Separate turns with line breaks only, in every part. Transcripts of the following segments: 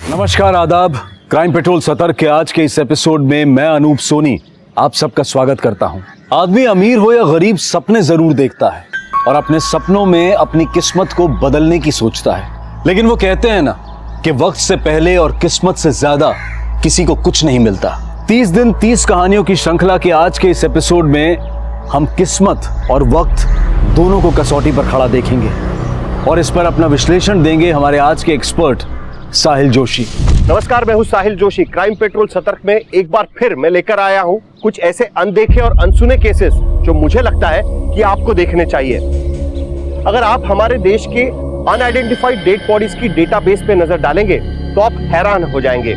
नमस्कार, आदाब। Crime petrol सतर्क के आज के इस एपिसोड में मैं अनूप सोनी आप सबका स्वागत करता हूं। आदमी अमीर हो या गरीब सपने जरूर देखता है और अपने सपनों में अपनी किस्मत को बदलने की सोचता है, लेकिन वो कहते हैं ना कि वक्त से पहले और किस्मत से ज्यादा किसी को कुछ नहीं मिलता। 30 दिन 30 कहानियों की श्रृंखला के आज के इस एपिसोड में हम किस्मत और वक्त दोनों को कसौटी पर खड़ा देखेंगे और इस पर अपना विश्लेषण देंगे हमारे आज के एक्सपर्ट साहिल जोशी।
नमस्कार, मैं हूं साहिल जोशी। क्राइम पेट्रोल सतर्क में एक बार फिर मैं लेकर आया हूं कुछ ऐसे अनदेखे और अनसुने केसेस जो मुझे लगता है कि आपको देखने चाहिए। अगर आप हमारे देश के अनआइडेंटिफाइड डेड बॉडीज की डेटाबेस पे नजर डालेंगे तो आप हैरान हो जाएंगे।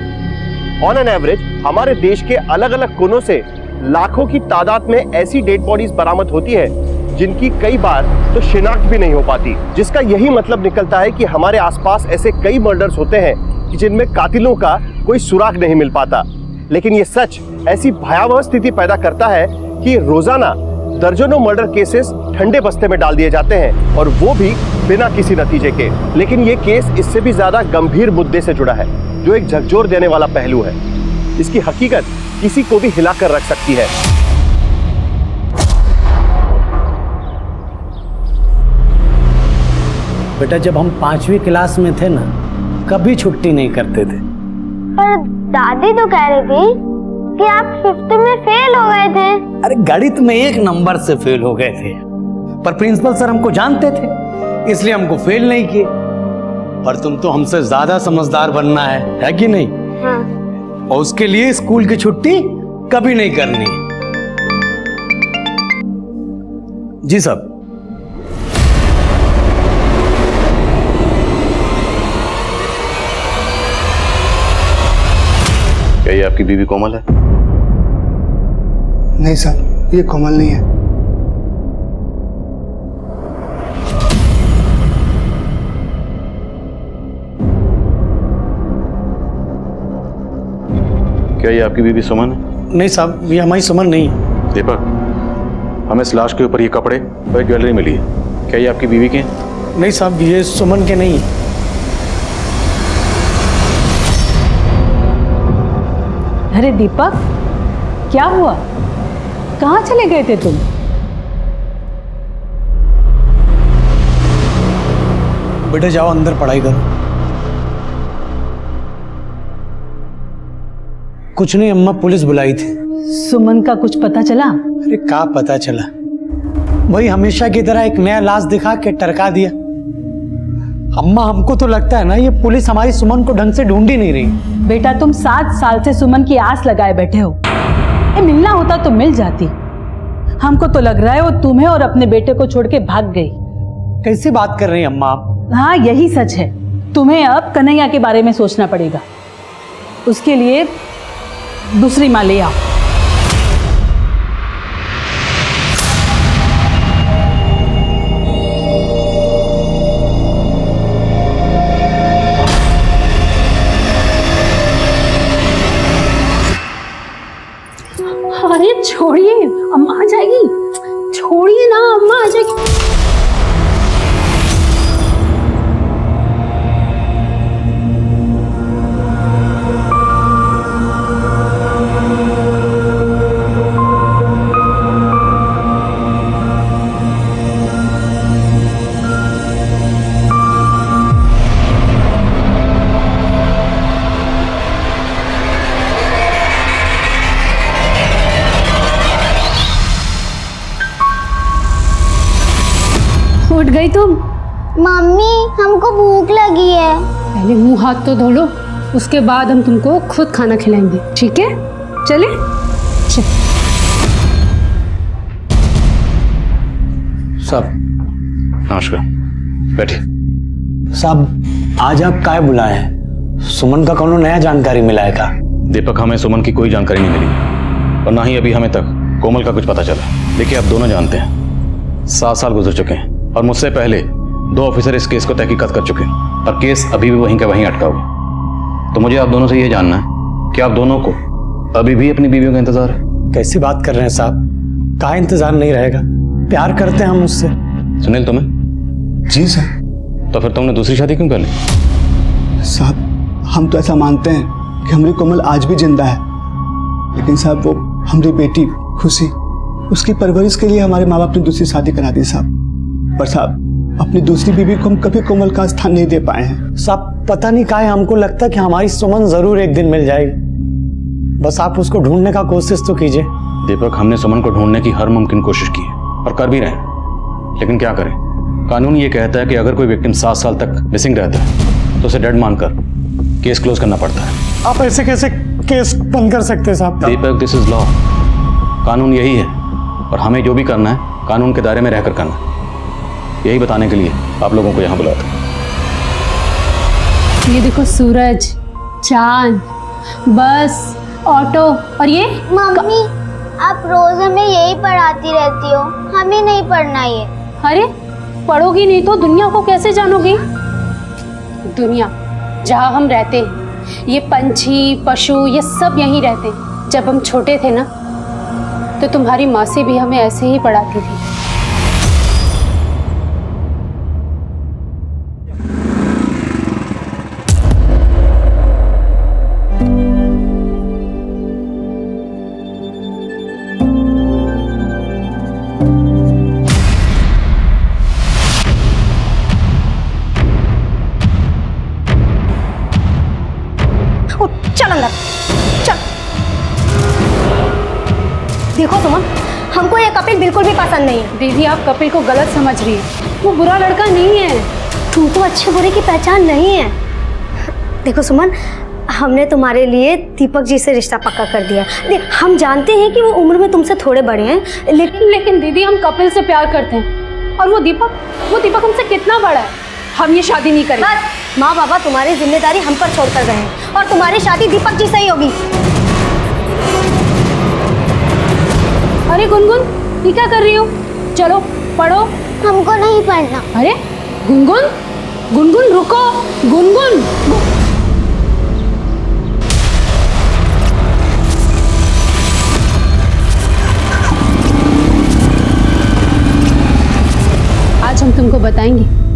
ऑन एन एवरेज हमारे देश के अलग अलग कोनों से लाखों की तादाद में ऐसी डेड बॉडीज बरामद होती है जिनकी कई बार तो शिनाख्त भी नहीं हो पाती, जिसका यही मतलब निकलता है कि हमारे आसपास ऐसे कई मर्डर्स होते हैं कि जिनमें कातिलों का कोई सुराग नहीं मिल पाता। लेकिन ये सच ऐसी भयावह स्थिति पैदा करता है कि रोजाना दर्जनों मर्डर केसेस ठंडे बस्ते में डाल दिए जाते हैं और वो भी बिना किसी नतीजे के। लेकिन ये केस इससे भी ज्यादा गंभीर मुद्दे से जुड़ा है जो एक झकझोर देने वाला पहलू है। इसकी हकीकत किसी को भी हिलाकर रख सकती है।
बेटा, जब हम 5वीं क्लास में थे ना, कभी छुट्टी नहीं करते थे।
पर दादी तो कह रही थी कि आप 5th में फेल हो गए थे।
अरे गणित में 1 नंबर से फेल हो गए थे, पर प्रिंसिपल सर हमको जानते थे इसलिए हमको फेल नहीं किए। पर तुम तो हमसे ज्यादा समझदार बनना है कि नहीं?
हाँ।
और उसके लिए स्कूल की छुट्टी कभी नहीं करनी। जी साहब।
क्या ये आपकी बीवी कोमल है?
नहीं सर, ये कोमल नहीं है।
क्या ये आपकी बीवी सुमन है?
नहीं साहब, ये हमारी सुमन नहीं है।
दीपक, हमें इस लाश के ऊपर ये कपड़े और ज्वेलरी मिली है, क्या ये आपकी बीवी के हैं?
नहीं साहब, ये सुमन के नहीं है।
अरे दीपक, क्या हुआ? कहाँ चले गए थे तुम?
बेटे जाओ अंदर पढ़ाई करो। कुछ नहीं अम्मा, पुलिस बुलाई थी।
सुमन का कुछ पता चला?
अरे क्या पता चला, वही हमेशा की तरह एक नया लाश दिखा के टरका दिया। अम्मा, हमको तो लगता है ना ये पुलिस हमारी सुमन को ढंग से ढूंढ ही नहीं रही।
बेटा, तुम 7 साल से सुमन की आस लगाए बैठे हो। मिलना होता तो मिल जाती। हमको तो लग रहा है वो तुम्हें और अपने बेटे को छोड़ के भाग गई।
कैसी बात कर रही हैं अम्मा आप?
हाँ, यही सच है। तुम्हें अब कन्हैया के बारे में सोचना पड़ेगा। उसके लिए दूसरी माँ ले आओ।
अरे छोड़िए, अम्मा आ जाएगी। छोड़िए ना, अम्मा आ जाएगी।
उठ गई तुम?
मम्मी, हमको भूख लगी है।
पहले मुंह हाथ तो धो लो, उसके बाद हम तुमको खुद खाना खिलाएंगे, ठीक है? चले?
साहब
नमस्कार, बैठिए।
साहब, आज आप काय बुलाए हैं? सुमन का कोनो नया जानकारी मिला है का?
दीपक, हमें सुमन की कोई जानकारी नहीं मिली और ना ही अभी हमें तक कोमल का कुछ पता चला। देखिए, आप दोनों जानते हैं 7 साल गुजर चुके हैं और मुझसे पहले 2 ऑफिसर इस केस को तहकीकात कर चुके हैं और केस अभी भी वहीं का वहीं अटका हुआ। तो मुझे आप दोनों से यह जानना है कि आप दोनों को अभी भी अपनी बीवियों का इंतजार है?
कैसी बात कर रहे हैं साहब? का इंतजार नहीं रहेगा? प्यार करते हैं हम उससे।
सुनील, तुम्हें?
जी सर।
तो फिर तुमने दूसरी शादी क्यों कर ली?
साहब, हम तो ऐसा मानते हैं कि हमारी कोमल आज भी जिंदा है, लेकिन साहब वो हमारी बेटी खुशी, उसकी परवरिश के लिए हमारे माँ बाप ने दूसरी शादी करा दी साहब। पर साहब अपनी दूसरी बीवी को हम कभी कोमल का स्थान नहीं दे पाए हैं।
साहब पता नहीं काहे हमको लगता है कि हमारी सुमन जरूर एक दिन मिल जाएगी। बस आप उसको ढूंढने का कोशिश तो कीजिए।
दीपक, हमने सुमन को ढूंढने की हर मुमकिन कोशिश की है और कर भी रहे हैं, लेकिन क्या करें, कानून ये कहता है कि अगर कोई विक्टिम 7 साल तक मिसिंग रहता है तो उसे डेड मानकर केस क्लोज करना पड़ता है।
आप ऐसे कैसे केस बंद कर सकते हैं साहब?
दीपक, दिस इज लॉ। कानून यही है और हमें जो भी करना है कानून के दायरे में रहकर करना है। यही बताने के लिए आप लोगों को यहाँ बुलाया था।
ये देखो सूरज, चांद, बस, ऑटो और ये
मम्मी आप रोज हमें यही पढ़ाती रहती हो, हमें नहीं पढ़ना ये।
अरे पढ़ोगी नहीं तो दुनिया को कैसे जानोगी? दुनिया जहाँ हम रहते हैं, ये पंछी पशु ये सब यहीं रहते हैं। जब हम छोटे थे ना तो तुम्हारी माँ से भी हमें ऐसे ही पढ़ाती थी।
चल अंदर चल। देखो सुमन, हमको ये कपिल बिल्कुल भी पसंद नहीं है।
दीदी आप कपिल को गलत समझ रही है, वो बुरा लड़का नहीं है।
तुम तो अच्छे बुरे की पहचान नहीं है। देखो सुमन, हमने तुम्हारे लिए दीपक जी से रिश्ता पक्का कर दिया। देख हम जानते हैं कि वो उम्र में तुमसे थोड़े बड़े हैं,
लेकिन दीदी हम कपिल से प्यार करते हैं और वो दीपक हमसे कितना बड़ा है। हम ये शादी नहीं करेंगे।
बस माँ बाबा तुम्हारी जिम्मेदारी हम पर छोड़कर गए हैं और तुम्हारी शादी दीपक जी से ही होगी।
अरे गुनगुन, ये क्या कर रही हो? चलो पढ़ो।
हमको नहीं पढ़ना।
अरे गुनगुन, गुनगुन रुको, गुनगुन। आज हम तुमको बताएंगे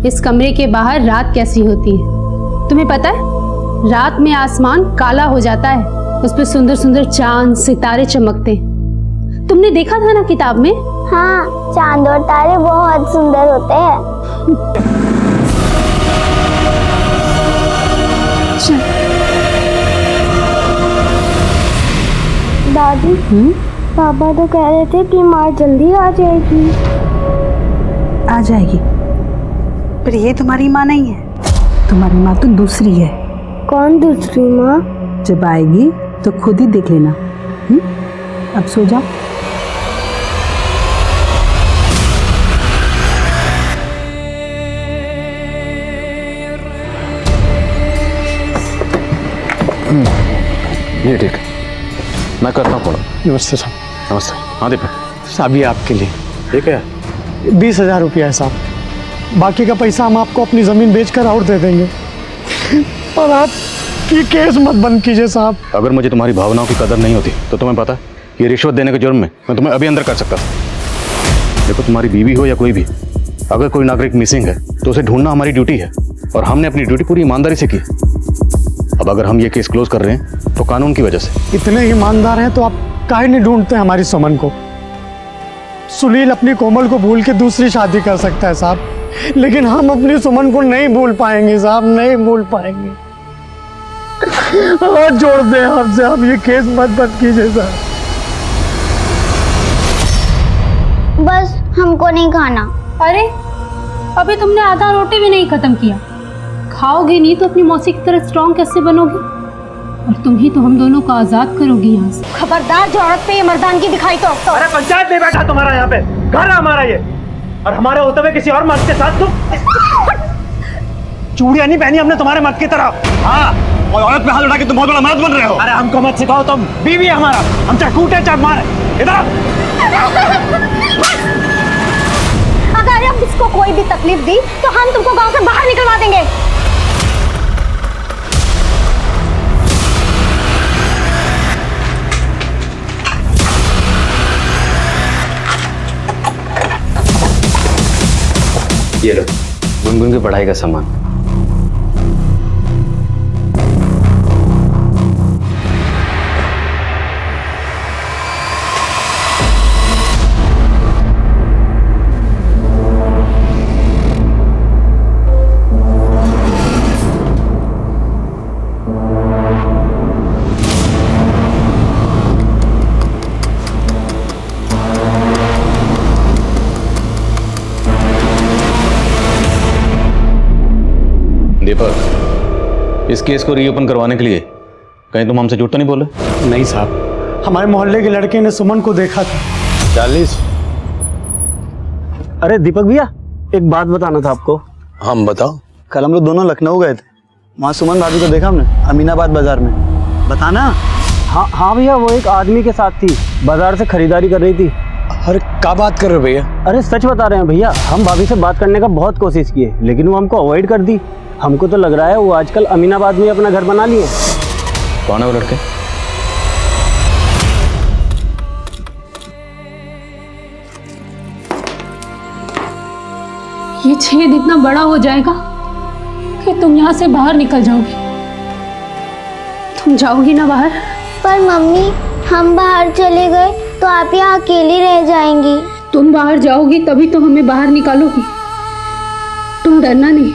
इस कमरे के बाहर रात कैसी होती है। तुम्हें पता है रात में आसमान काला हो जाता है, उस पर सुंदर सुंदर चांद सितारे चमकते हैं। तुमने देखा था ना किताब में?
हाँ, चांद और तारे बहुत सुंदर होते हैं। दादी, पापा तो कह रहे थे कि माँ जल्दी आ जाएगी।
आ जाएगी, पर ये तुम्हारी माँ नहीं है। तुम्हारी माँ तो दूसरी है।
कौन दूसरी माँ?
जब आएगी तो खुद ही देख लेना। अब सो जाओ।
ये ठीक है, मैं करता हूँ फोन।
नमस्ते साहब।
नमस्ते। हाँ दीपक,
साहब ये आपके लिए
ठीक है।
20,000 रुपया है साहब। बाकी का पैसा हम आपको अपनी ज़मीन बेचकर और दे देंगे। और आप ये केस मत बंद कीजिए साहब।
अगर मुझे तुम्हारी भावनाओं की कदर नहीं होती तो तुम्हें पता ये रिश्वत देने के जुर्म में मैं तुम्हें अभी अंदर कर सकता था। देखो, तुम्हारी बीवी हो या कोई भी, अगर कोई नागरिक मिसिंग है तो उसे ढूंढना हमारी ड्यूटी है और हमने अपनी ड्यूटी पूरी ईमानदारी से की। अब अगर हम ये केस क्लोज कर रहे हैं तो कानून की वजह से।
इतने ईमानदार हैं तो आप काहे नहीं ढूंढते हमारी सुमन को? सुनील अपनी कोमल को भूल के दूसरी शादी कर सकता है साहब, लेकिन हम अपनी सुमन को नहीं भूल पाएंगे साहब, नहीं भूल पाएंगे। हाथ जोड़ दे आपसे, आप ये केस मत बंद कीजिए साहब।
बस हमको नहीं खाना।
अरे अभी तुमने आधा रोटी भी नहीं खत्म किया। खाओगी नहीं तो अपनी मौसी की तरह स्ट्रॉन्ग कैसे बनोगी? और तुम ही तो हम दोनों को आजाद करोगी यहाँ से।
खबरदार जो औरत पे ये मर्दानगी दिखाई तो।
अरे पंचायत में बैठा तुम्हारा यहाँ पे, घर है हमारा ये, और हमारे होते हुए किसी और मर्द के साथ तुम।
चूड़ियां नहीं पहनी हमने तुम्हारे मत की तरह।
हाँ, और औरत पे हाथ उठा के तुम बहुत बड़ा मर्द बन रहे हो। अरे हमको मत सिखाओ, तुम बीवी है हमारा, हम चाहे कूटे चाहे मारे। इधर
अगर अब इसको कोई भी तकलीफ दी तो हम तुमको गांव से बाहर निकलवा देंगे।
ये लो, गुनगुन की पढ़ाई का सामान। दीपक, इस केस को रीओपन करवाने के लिए कहीं तुम हमसे झूठ तो नहीं बोले?
नहीं साहब, हमारे मोहल्ले के लड़के ने सुमन को देखा था।
40।
अरे दीपक भैया, एक बात बताना था आपको।
हम बताओ।
कल हम लोग दोनों लखनऊ गए थे, वहाँ सुमन भाभी को देखा हमने अमीनाबाद बाजार में। बताना। हाँ भैया, वो एक आदमी के साथ थी, बाजार से खरीदारी कर रही थी।
अरे क्या बात कर रहे हो भैया?
अरे सच बता रहे हैं भैया, हम भाभी से बात करने का बहुत कोशिश किए, लेकिन वो हमको अवॉइड कर दी। हमको तो लग रहा है वो आजकल अमीनाबाद में अपना घर बना लिए।
कौन है वो लड़के?
ये छेद इतना बड़ा हो जाएगा कि तुम यहाँ से बाहर निकल जाओगी। तुम जाओगी ना बाहर?
पर मम्मी, हम बाहर चले गए तो आप यहाँ अकेली रह जाएंगी।
तुम बाहर जाओगी तभी तो हमें बाहर निकालोगी। तुम डरना नहीं,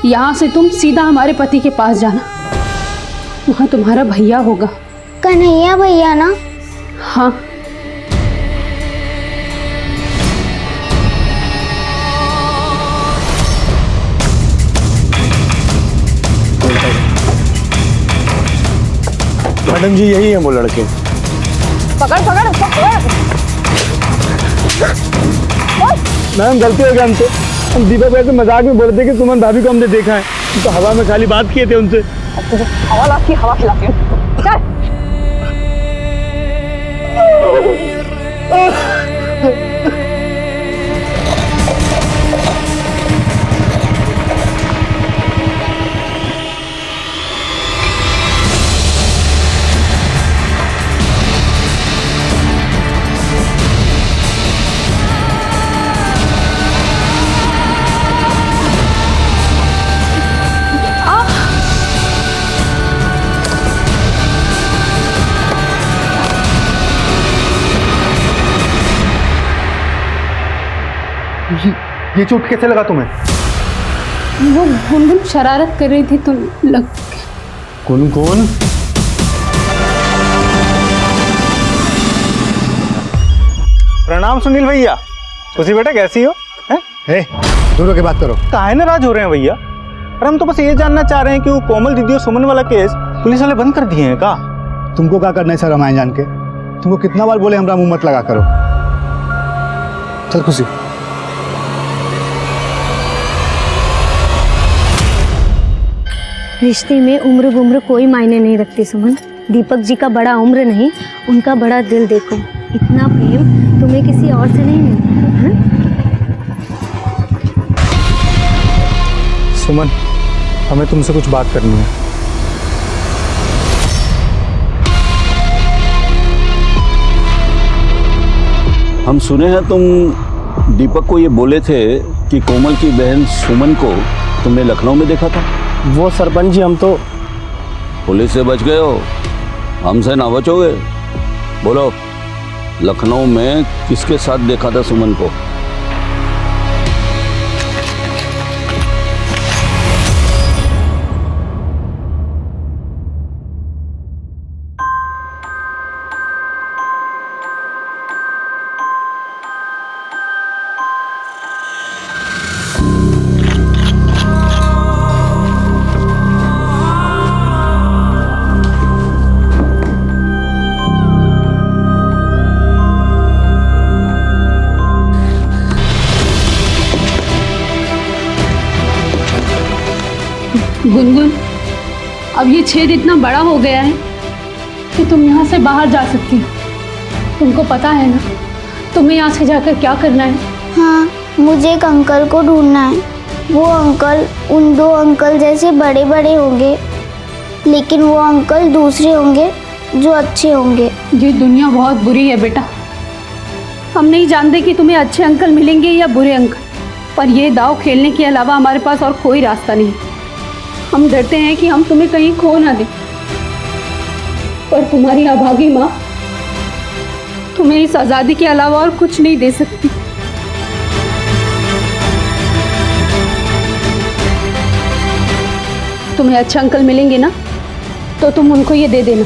यहाँ से तुम सीधा हमारे पति के पास जाना, वहाँ तुम्हारा भैया होगा।
कन्हैया भैया ना?
हाँ।
मैडम जी, यही है वो लड़के।
पकड़ पकड़ पकड़।
मैम, गलती हो गया हमसे। हम दीपक भाई से मजाक में बोल रहे थे कि सुमन भाभी को हमने देखा है, तो हवा में खाली बात किए थे उनसे।
हवा खिलाती हूँ।
ये चोट कैसे लगा तुम्हें?
वो गुनगुन शरारत कर रही थी तो लग।
कौन?
प्रणाम सुनील भैया। खुशी बेटा, कैसी हो?
हे, दूर होके बात करो।
काहे नाराज हो रहे हैं भैया? अरे हम तो बस ये जानना चाह रहे हैं कि वो कोमल दीदी और सुमन वाला केस पुलिस वाले बंद कर दिए हैं का?
तुमको क्या करना है सर रामायण जान के? तुमको कितना बार बोले हमरा मुंह मत लगा करो। चल खुशी।
रिश्ते में उम्र बुम्र कोई मायने नहीं रखती सुमन। दीपक जी का बड़ा उम्र नहीं, उनका बड़ा दिल देखो। इतना प्रेम तुम्हें किसी और से नहीं मिलता है?
सुमन, हमें तुमसे कुछ बात करनी है।
हम सुने हैं तुम दीपक को ये बोले थे कि कोमल की बहन सुमन को तुमने लखनऊ में देखा था।
वो सरपंच जी, हम तो
पुलिस से बच गए हो, हमसे ना बचोगे। बोलो, लखनऊ में किसके साथ देखा था सुमन को?
गुनगुन, अब ये छेद इतना बड़ा हो गया है कि तुम यहाँ से बाहर जा सकती हो। तुमको पता है ना तुम्हें यहाँ से जाकर क्या करना है?
हाँ, मुझे एक अंकल को ढूंढना है। वो अंकल उन दो अंकल जैसे बड़े बड़े होंगे, लेकिन वो अंकल दूसरे होंगे जो अच्छे होंगे।
ये दुनिया बहुत बुरी है बेटा। हम नहीं जानते कि तुम्हें अच्छे अंकल मिलेंगे या बुरे अंकल, पर ये दाव खेलने के अलावा हमारे पास और कोई रास्ता नहीं। हम डरते हैं कि हम तुम्हें कहीं खो ना दें, पर तुम्हारी अभागी माँ तुम्हें इस आज़ादी के अलावा और कुछ नहीं दे सकती। तुम्हें अच्छे अंकल मिलेंगे ना, तो तुम उनको ये दे देना,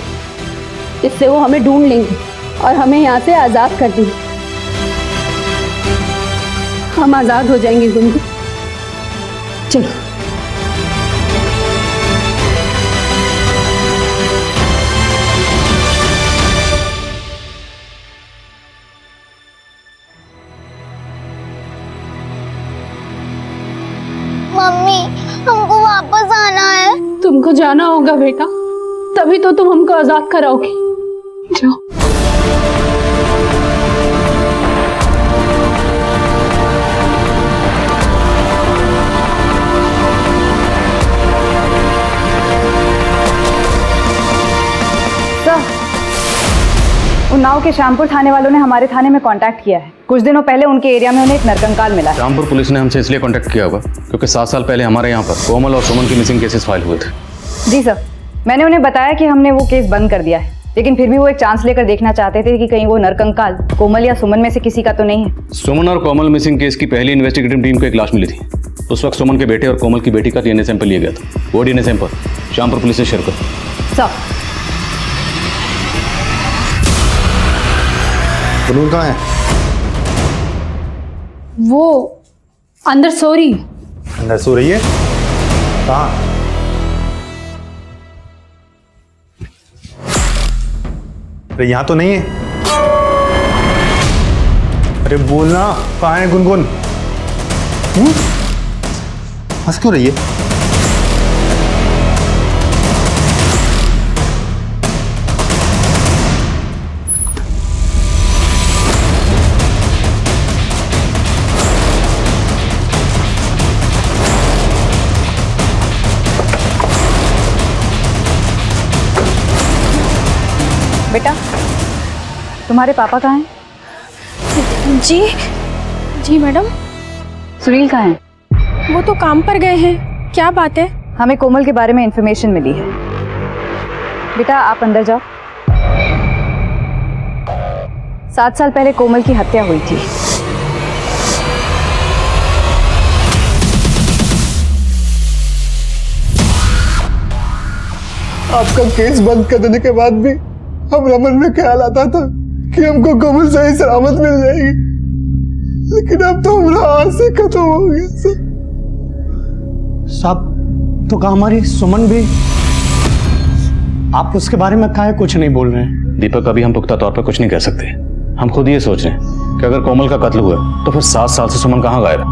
इससे वो हमें ढूंढ लेंगे और हमें यहाँ से आज़ाद कर देंगे। हम आज़ाद हो जाएंगे गुनगुन। चलो।
मम्मी, हमको वापस आना है।
तुमको जाना होगा बेटा, तभी तो तुम हमको आज़ाद कराओगी। जाओ।
उन्नाव के श्यामपुर थाने वालों ने हमारे थाने में कांटेक्ट किया है। कुछ दिनों पहले उनके एरिया में उन्हें एक नरकंकाल मिला है।
श्यामपुर पुलिस ने हमसे इसलिए कांटेक्ट किया होगा क्योंकि 7 साल पहले हमारे यहाँ पर कोमल और सुमन की मिसिंग केसेस फाइल हुए थे।
जी सर, मैंने उन्हें बताया कि हमने वो केस बंद कर दिया है, लेकिन फिर भी वो एक चांस लेकर देखना चाहते थे कि कहीं वो नरकंकाल कोमल या सुमन में से किसी का तो नहीं है।
सुमन और कोमल मिसिंग केस की पहली इन्वेस्टिगेटिव टीम को एक लाश मिली थी। उस वक्त सुमन के बेटे और कोमल की बेटी का डीएनए सैंपल लिया गया था। वो डीएनए सैंपल श्यामपुर पुलिस से शेयर कर।
सर,
गुनगुन कहाँ है?
वो अंदर सो रही।
अंदर सो रही है? कहाँ? अरे यहाँ तो नहीं है। अरे बोलना, कहाँ है गुनगुन? हंस क्यों रही है?
बेटा, तुम्हारे पापा कहाँ हैं?
जी जी मैडम,
सुनील कहाँ हैं?
वो तो काम पर गए हैं। क्या बात है?
हमें कोमल के बारे में इंफॉर्मेशन मिली है। बेटा, आप अंदर जाओ। 7 साल पहले कोमल की हत्या हुई थी।
आपका केस बंद कर देने के बाद भी हमारे मन में ख्याल आता था कि हमको कोमल सही सलामत मिल जाएगी, लेकिन अब तो हमारा हाथ से खत्म हो गया
साहब। तो कहा हमारी सुमन भी? आप उसके बारे में काहे कुछ नहीं बोल रहे हैं?
दीपक, अभी हम पुख्ता तौर पर कुछ नहीं कह सकते। हम खुद ये सोच रहे हैं कि अगर कोमल का कत्ल हुआ तो फिर 7 साल से सुमन कहाँ गायब है?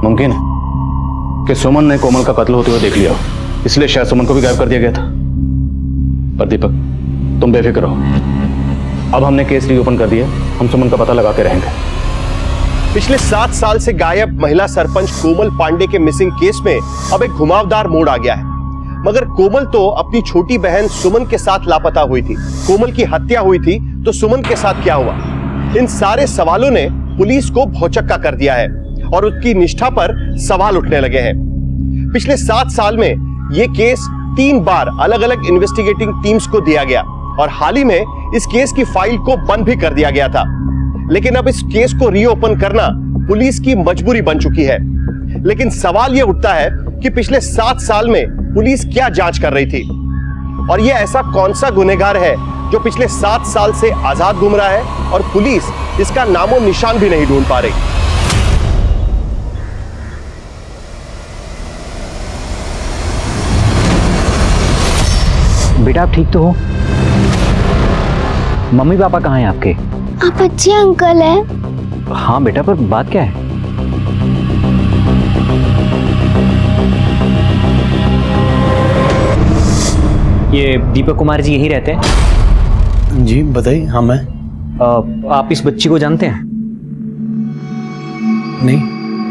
मुमकिन है कि सुमन ने कोमल का कत्ल होते हुए देख लिया हो, इसलिए शायद सुमन को भी गायब कर दिया गया था। पर दीपक, तुम बेफिक्र रहो। अब हमने केस रीओपन कर दिया, हम सुमन का पता लगा के रहेंगे।
पिछले 7 साल से गायब महिला सरपंच कोमल पांडे के मिसिंग केस में अब एक घुमावदार मोड़ आ गया है। मगर कोमल तो अपनी छोटी बहन सुमन के साथ लापता हुई थी। कोमल की हत्या हुई थी तो सुमन के साथ क्या हुआ? इन सारे सवालों ने पुलिस को भौचक्का कर दिया है और उसकी निष्ठा पर सवाल उठने लगे हैं। पिछले 7 साल में यह केस 3 बार अलग अलग इन्वेस्टिगेटिंग टीम्स को दिया गया और हाल ही में इस केस की फाइल को बंद भी कर दिया गया था। लेकिन अब इस केस को रीओपन करना पुलिस की मजबूरी बन चुकी है। लेकिन सवाल यह उठता है कि पिछले 7 साल में पुलिस क्या जांच कर रही थी और यह ऐसा कौन सा गुनहगार है जो पिछले 7 साल से आजाद घूम रहा है और पुलिस इसका नामो निशान भी नहीं ढूंढ पा रही।
बेटा, आप ठीक तो हो? मम्मी पापा कहाँ हैं आपके?
आप अच्छे अंकल हैं।
हाँ बेटा, पर बात क्या है? ये दीपक कुमार जी यही रहते हैं?
जी बताइए। हाँ मैं।
आप इस बच्ची को जानते हैं?
नहीं।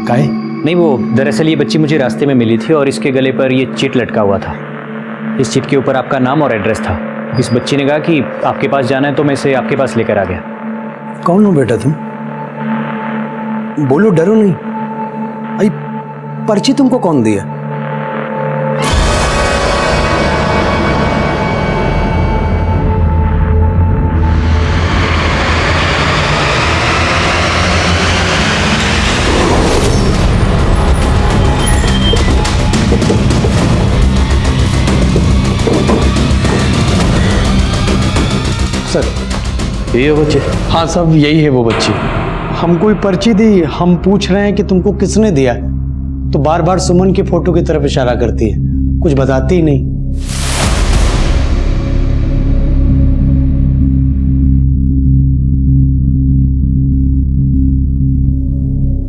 काहे?
नहीं, वो दरअसल ये बच्ची मुझे रास्ते में मिली थी और इसके गले पर ये चिट लटका हुआ था। इस चिट के ऊपर आपका नाम और एड्रेस था। इस बच्ची ने कहा कि आपके पास जाना है तो मैं इसे आपके पास लेकर आ गया।
कौन हो बेटा तुम? बोलो, डरो नहीं। आई पर्ची तुमको कौन दिया?
सर।
ये वो बच्चे?
हाँ साहब, यही है वो बच्ची। हमको कोई पर्ची दी, हम पूछ रहे हैं कि तुमको किसने दिया, तो बार बार सुमन की फोटो की तरफ इशारा करती है, कुछ बताती ही नहीं।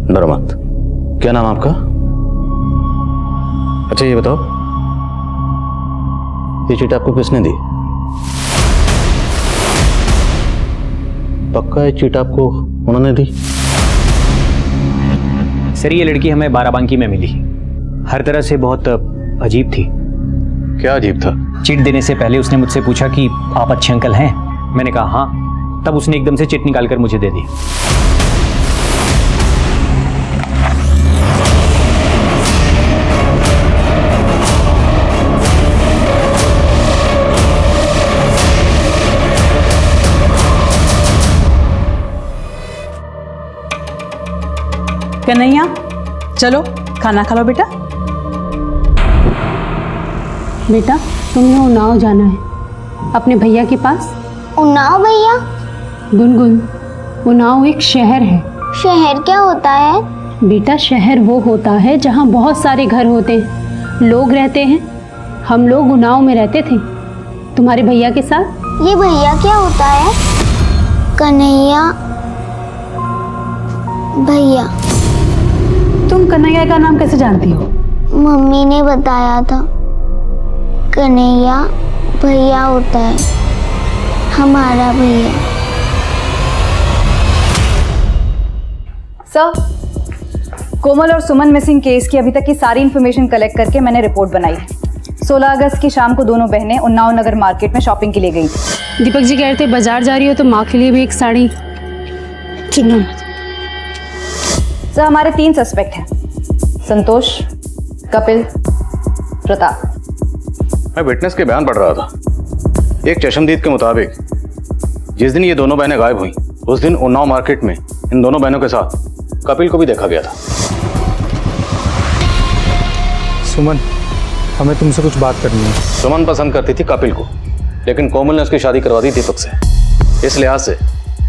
डरो मत। क्या नाम आपका? अच्छा ये बताओ, ये चिट आपको किसने दी? पक्का ये चिट आपको उन्होंने दी?
सर ये लड़की हमें बाराबंकी में मिली, हर तरह से बहुत अजीब थी।
क्या अजीब था?
चिट देने से पहले उसने मुझसे पूछा कि आप अच्छे अंकल हैं। मैंने कहा हाँ, तब उसने एकदम से चिट निकालकर मुझे दे दी।
कन्हैया चलो खाना खा लो बेटा।
बेटा तुमने उन्नाव जाना है अपने भैया के पास।
उन्नाव भैया?
गुनगुन, उन्नाव एक शहर है।
शहर क्या होता है?
बेटा शहर वो होता है जहाँ बहुत सारे घर होते हैं, लोग रहते हैं। हम लोग उन्नाव में रहते थे तुम्हारे भैया के साथ।
ये भैया क्या होता है? कन्हैया भैया।
तुम कन्हैया का नाम कैसे जानती हो?
मम्मी ने बताया था, कन्हैया भैया होता है, हमारा भैया।
सर, कोमल और सुमन मिसिंग केस की अभी तक की सारी इन्फॉर्मेशन कलेक्ट करके मैंने रिपोर्ट बनाई है। 16 अगस्त की शाम को दोनों बहनें उन्नाव नगर मार्केट में शॉपिंग के लिए गई थी।
दीपक जी कह रहे थे बाजार जा रही हो तो माँ के लिए भी एक साड़ी।
सर हमारे 3 सस्पेक्ट हैं, संतोष, कपिल, प्रताप।
मैं विटनेस के बयान पढ़ रहा था। एक चशमदीद के मुताबिक जिस दिन ये दोनों बहनें गायब हुई उस दिन उन्नाव मार्केट में इन दोनों बहनों के साथ कपिल को भी देखा गया था।
सुमन, हमें तुमसे कुछ बात करनी है।
सुमन पसंद करती थी कपिल को, लेकिन कोमल ने उसकी शादी करवा दी दीपक से। इस लिहाज से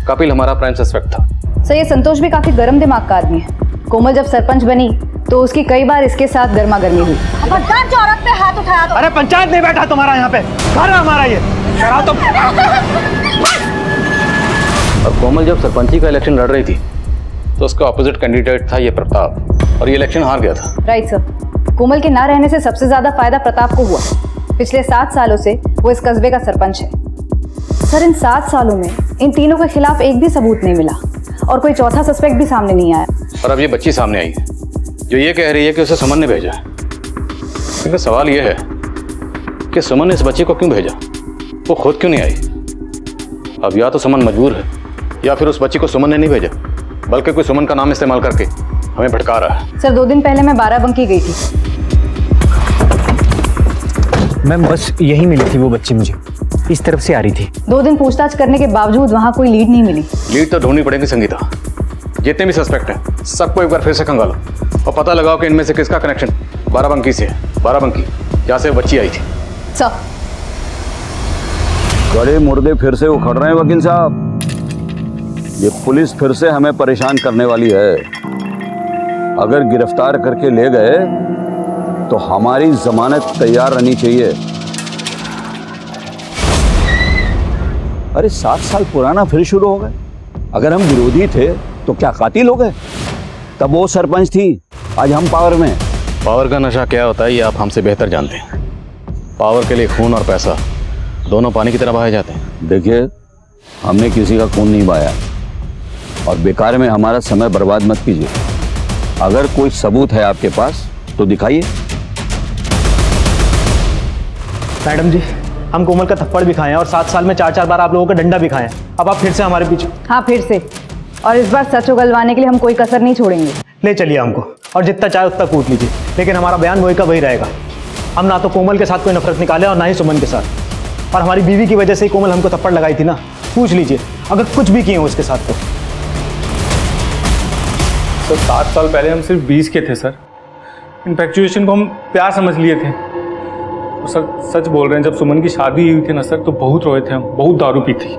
कपिल हमारा प्राइम सस्पेक्ट था।
सर ये संतोष भी काफी गर्म दिमाग का आदमी है। कोमल जब सरपंच बनी तो उसकी कई बार इसके साथ गर्मा गर्मी हुई।
औरत पे हाथ उठाया तो।
अरे पंचायत नहीं बैठा तुम्हारा यहाँ पे, घर है हमारा ये। शराब तो
और कोमल जब सरपंची का इलेक्शन लड़ रही थी तो उसका ऑपोजिट कैंडिडेट था ये प्रताप, और ये इलेक्शन हार गया था।
राइट सर, कोमल के ना रहने से सबसे ज्यादा फायदा प्रताप को हुआ। पिछले 7 सालों से वो इस कस्बे का सरपंच है। सर इन 7 सालों में इन तीनों के खिलाफ एक भी सबूत नहीं मिला और कोई चौथा सस्पेक्ट भी सामने नहीं आया।
और अब ये बच्ची सामने आई है जो ये कह रही है कि उसे सुमन ने भेजा है। लेकिन सवाल ये है कि सुमन ने इस बच्ची को क्यों भेजा, वो खुद क्यों नहीं आई? अब या तो सुमन मजबूर है या फिर उस बच्ची को सुमन ने नहीं भेजा, बल्कि कोई सुमन का नाम इस्तेमाल करके हमें भटका रहा है।
सर 2 दिन पहले मैं बाराबंकी गई थी।
मैम बस यही मिली थी वो बच्ची, मुझे इस तरफ से आ रही थी।
2 दिन पूछताछ करने के बावजूद वहाँ कोई लीड नहीं मिली।
लीड तो ढूंढनी पड़ेगी संगीता। जितने भी सस्पेक्ट हैं सबको एक बार फिर से खंगालो और पता लगाओ कि इनमें से किसका कनेक्शन बाराबंकी से है। बाराबंकी जहाँ से बच्ची आई थी।
सर
गड़े मुर्दे फिर से उखड़ रहे हैं वकील साहब। ये पुलिस फिर से हमें परेशान करने वाली है। अगर गिरफ्तार करके ले गए तो हमारी जमानत तैयार रहनी चाहिए। अरे 7 साल पुराना फिर शुरू हो गए। अगर हम विरोधी थे तो क्या कातिल हो गए? तब वो सरपंच थी, आज हम पावर में।
पावर का नशा क्या होता है ये आप हमसे बेहतर जानते हैं। पावर के लिए खून और पैसा दोनों पानी की तरह बहाए जाते हैं।
देखिए, हमने किसी का खून नहीं बहाया और बेकार में हमारा समय बर्बाद मत कीजिए। अगर कोई सबूत है आपके पास तो दिखाइए।
मैडम जी, हम कोमल का थप्पड़ भी खाए हैं और 7 साल में 4-4 बार आप लोगों का डंडा भी खाए हैं। अब आप फिर से हमारे पीछे।
हाँ फिर से, और इस बार सच उगलवाने के लिए हम कोई कसर नहीं छोड़ेंगे।
ले चलिए हमको, और जितना चाहे उतना कूट लीजिए, लेकिन हमारा बयान वही का वही रहेगा। हम ना तो कोमल के साथ कोई नफरत निकाले और ना ही सुमन के साथ। और हमारी बीवी की वजह से ही कोमल हमको थप्पड़ लगाई थी ना, पूछ लीजिए अगर कुछ भी किए हो उसके साथ तो।
सर 7 साल पहले हम सिर्फ 20 के थे सर। इन्फेक्चुएशन को हम प्यार समझ लिए थे। और सर सच बोल रहे हैं, जब सुमन की शादी हुई थी ना सर तो बहुत रोए थे हम, बहुत दारू पी थी।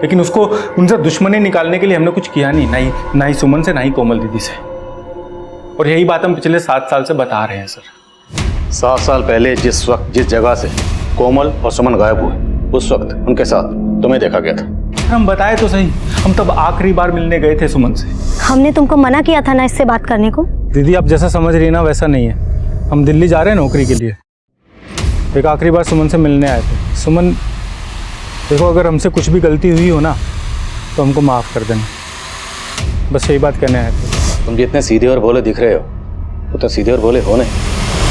लेकिन उसको उनसे दुश्मनी निकालने के लिए हमने कुछ किया नहीं, ना ही सुमन से, ना ही कोमल दीदी से। और यही बात हम पिछले 7 साल से बता रहे हैं सर।
7 साल पहले जिस वक्त जिस जगह से कोमल और सुमन गायब हुए, उस वक्त उनके साथ तुम्हें देखा गया था।
हम बताए तो सही, हम तब आखिरी बार मिलने गए थे सुमन से।
हमने तुमको मना किया था ना इससे बात करने को।
दीदी आप जैसा समझ रही ना वैसा नहीं है। हम दिल्ली जा रहे हैं नौकरी के लिए। एक आखिरी बार सुमन से मिलने आए थे। सुमन देखो, अगर हमसे कुछ भी गलती हुई हो ना तो हमको माफ़ कर देना, बस यही बात कहने आए थे।
तुम जितने सीधे और भोले दिख रहे हो उतने सीधे और भोले हो नहीं।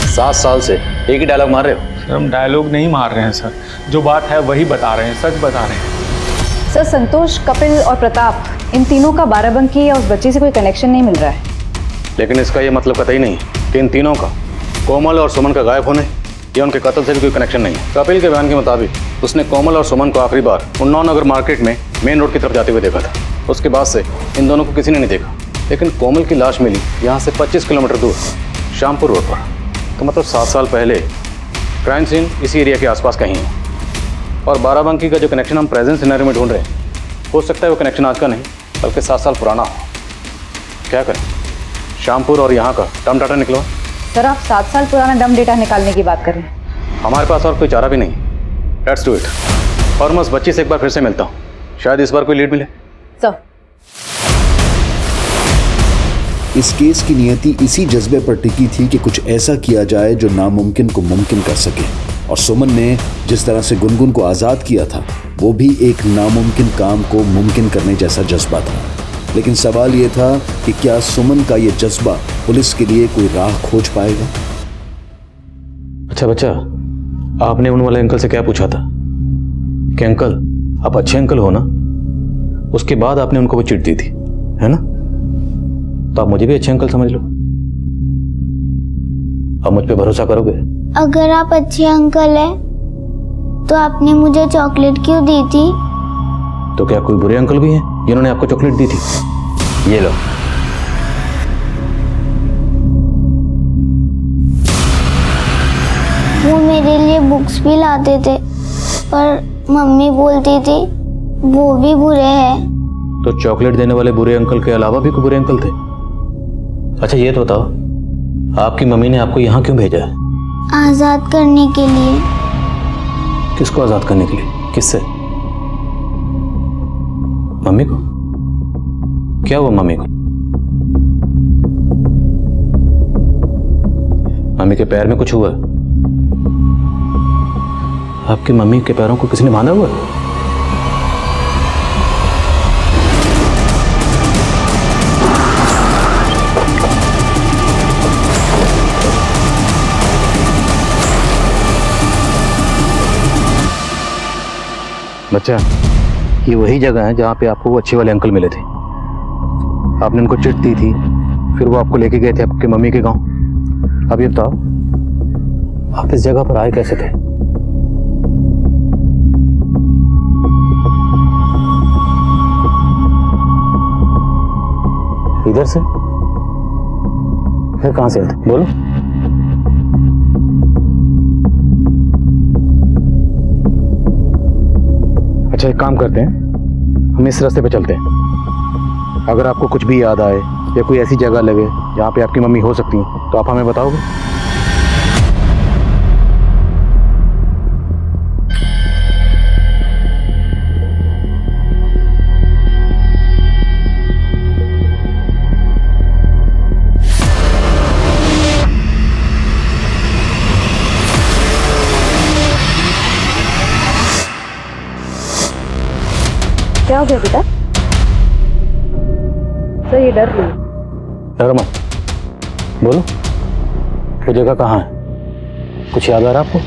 7 साल से एक ही डायलॉग मार रहे हो।
सर हम डायलॉग नहीं मार रहे हैं सर, जो बात है वही बता रहे हैं, सच बता रहे हैं।
सर संतोष, कपिल और प्रताप, इन तीनों का बाराबंकी या उस बच्ची से कोई कनेक्शन नहीं मिल रहा है।
लेकिन इसका ये मतलब कतई नहीं कि इन तीनों का कोमल और सुमन का गायब होने या उनके कत्ल से भी कोई कनेक्शन नहीं है। कपिल के बयान के मुताबिक उसने कोमल और सुमन को आखिरी बार उन्नाव नगर मार्केट में मेन रोड की तरफ जाते हुए देखा था। उसके बाद से इन दोनों को किसी ने नहीं देखा। लेकिन कोमल की लाश मिली यहाँ से 25 किलोमीटर दूर शामपुर रोड पर। तो मतलब 7 साल पहले क्राइम सीन इसी एरिया के आसपास कहीं है। और बाराबंकी का जो कनेक्शन हम प्रेजेंट सिनेरियो में ढूंढ रहे हैं, हो सकता है वो कनेक्शन आज का नहीं बल्कि 7 साल पुराना हो। क्या करें, शामपुर और यहाँ का डम डाटा निकलो।
सर आप 7 साल पुराना डम डेटा निकालने की बात कर रहे हैं?
हमारे पास और कोई चारा भी नहीं। Let's do it. और मैं उस बच्ची से एक बार फिर से मिलता हूँ, शायद इस बार कोई लीड मिले।
सर
इस केस की नियति इसी जज्बे पर टिकी थी कि कुछ ऐसा किया जाए जो नामुमकिन को मुमकिन कर सके। और सुमन ने जिस तरह से गुनगुन को आज़ाद किया था, वो भी एक नामुमकिन काम को मुमकिन करने जैसा जज्बा था। लेकिन सवाल ये था कि क्या सुमन का ये जज्बा पुलिस के लिए कोई राह खोज पाएगा?
अच्छा बच्चा, आपने उन वाले अंकल से क्या पूछा था कि अंकल आप अच्छे अंकल हो ना? उसके बाद आपने उनको वो चिट दी थी, है ना? तो आप मुझे भी अच्छे अंकल समझ लो। आप मुझ पे भरोसा करोगे?
अगर आप अच्छे अंकल हैं तो आपने मुझे चॉकलेट क्यों दी थी?
तो क्या कोई बुरे अंकल भी हैं जिन्होंने आपको चॉकलेट दी थी? ये लो।
वो मेरे लिए बुक्स भी लाते थे, पर मम्मी बोलती थी वो भी बुरे हैं।
तो चॉकलेट देने वाले बुरे अंकल के अलावा भी कोई बुरे अंकल थे? अच्छा ये तो बताओ, आपकी मम्मी ने आपको यहाँ क्यों भेजा है?
आजाद करने के लिए।
किसको आजाद करने के लिए? किससे? मम्मी को? क्या हुआ मम्मी को? मम्मी के पैर में कुछ हुआ? आपकी मम्मी के पैरों को किसी ने बांधा हुआ? बच्चा, ये वही जगह है जहाँ पे आपको वो अच्छे वाले अंकल मिले थे। आपने उनको चिट दी थी, फिर वो आपको लेके गए थे आपके मम्मी के गांव। अब ये बताओ, आप इस जगह पर आए कैसे थे? इधर से? फिर कहाँ से आए थे? बोलो। अच्छा एक काम करते हैं, हम इस रास्ते पे चलते हैं। अगर आपको कुछ भी याद आए या कोई ऐसी जगह लगे जहाँ पे आपकी मम्मी हो सकती हैं तो आप हमें बताओगे?
क्या हो गया बेटा? सर ये डर रही है।
डरो मत, बोलो वो जगह कहाँ है? कुछ याद आ रहा आपको?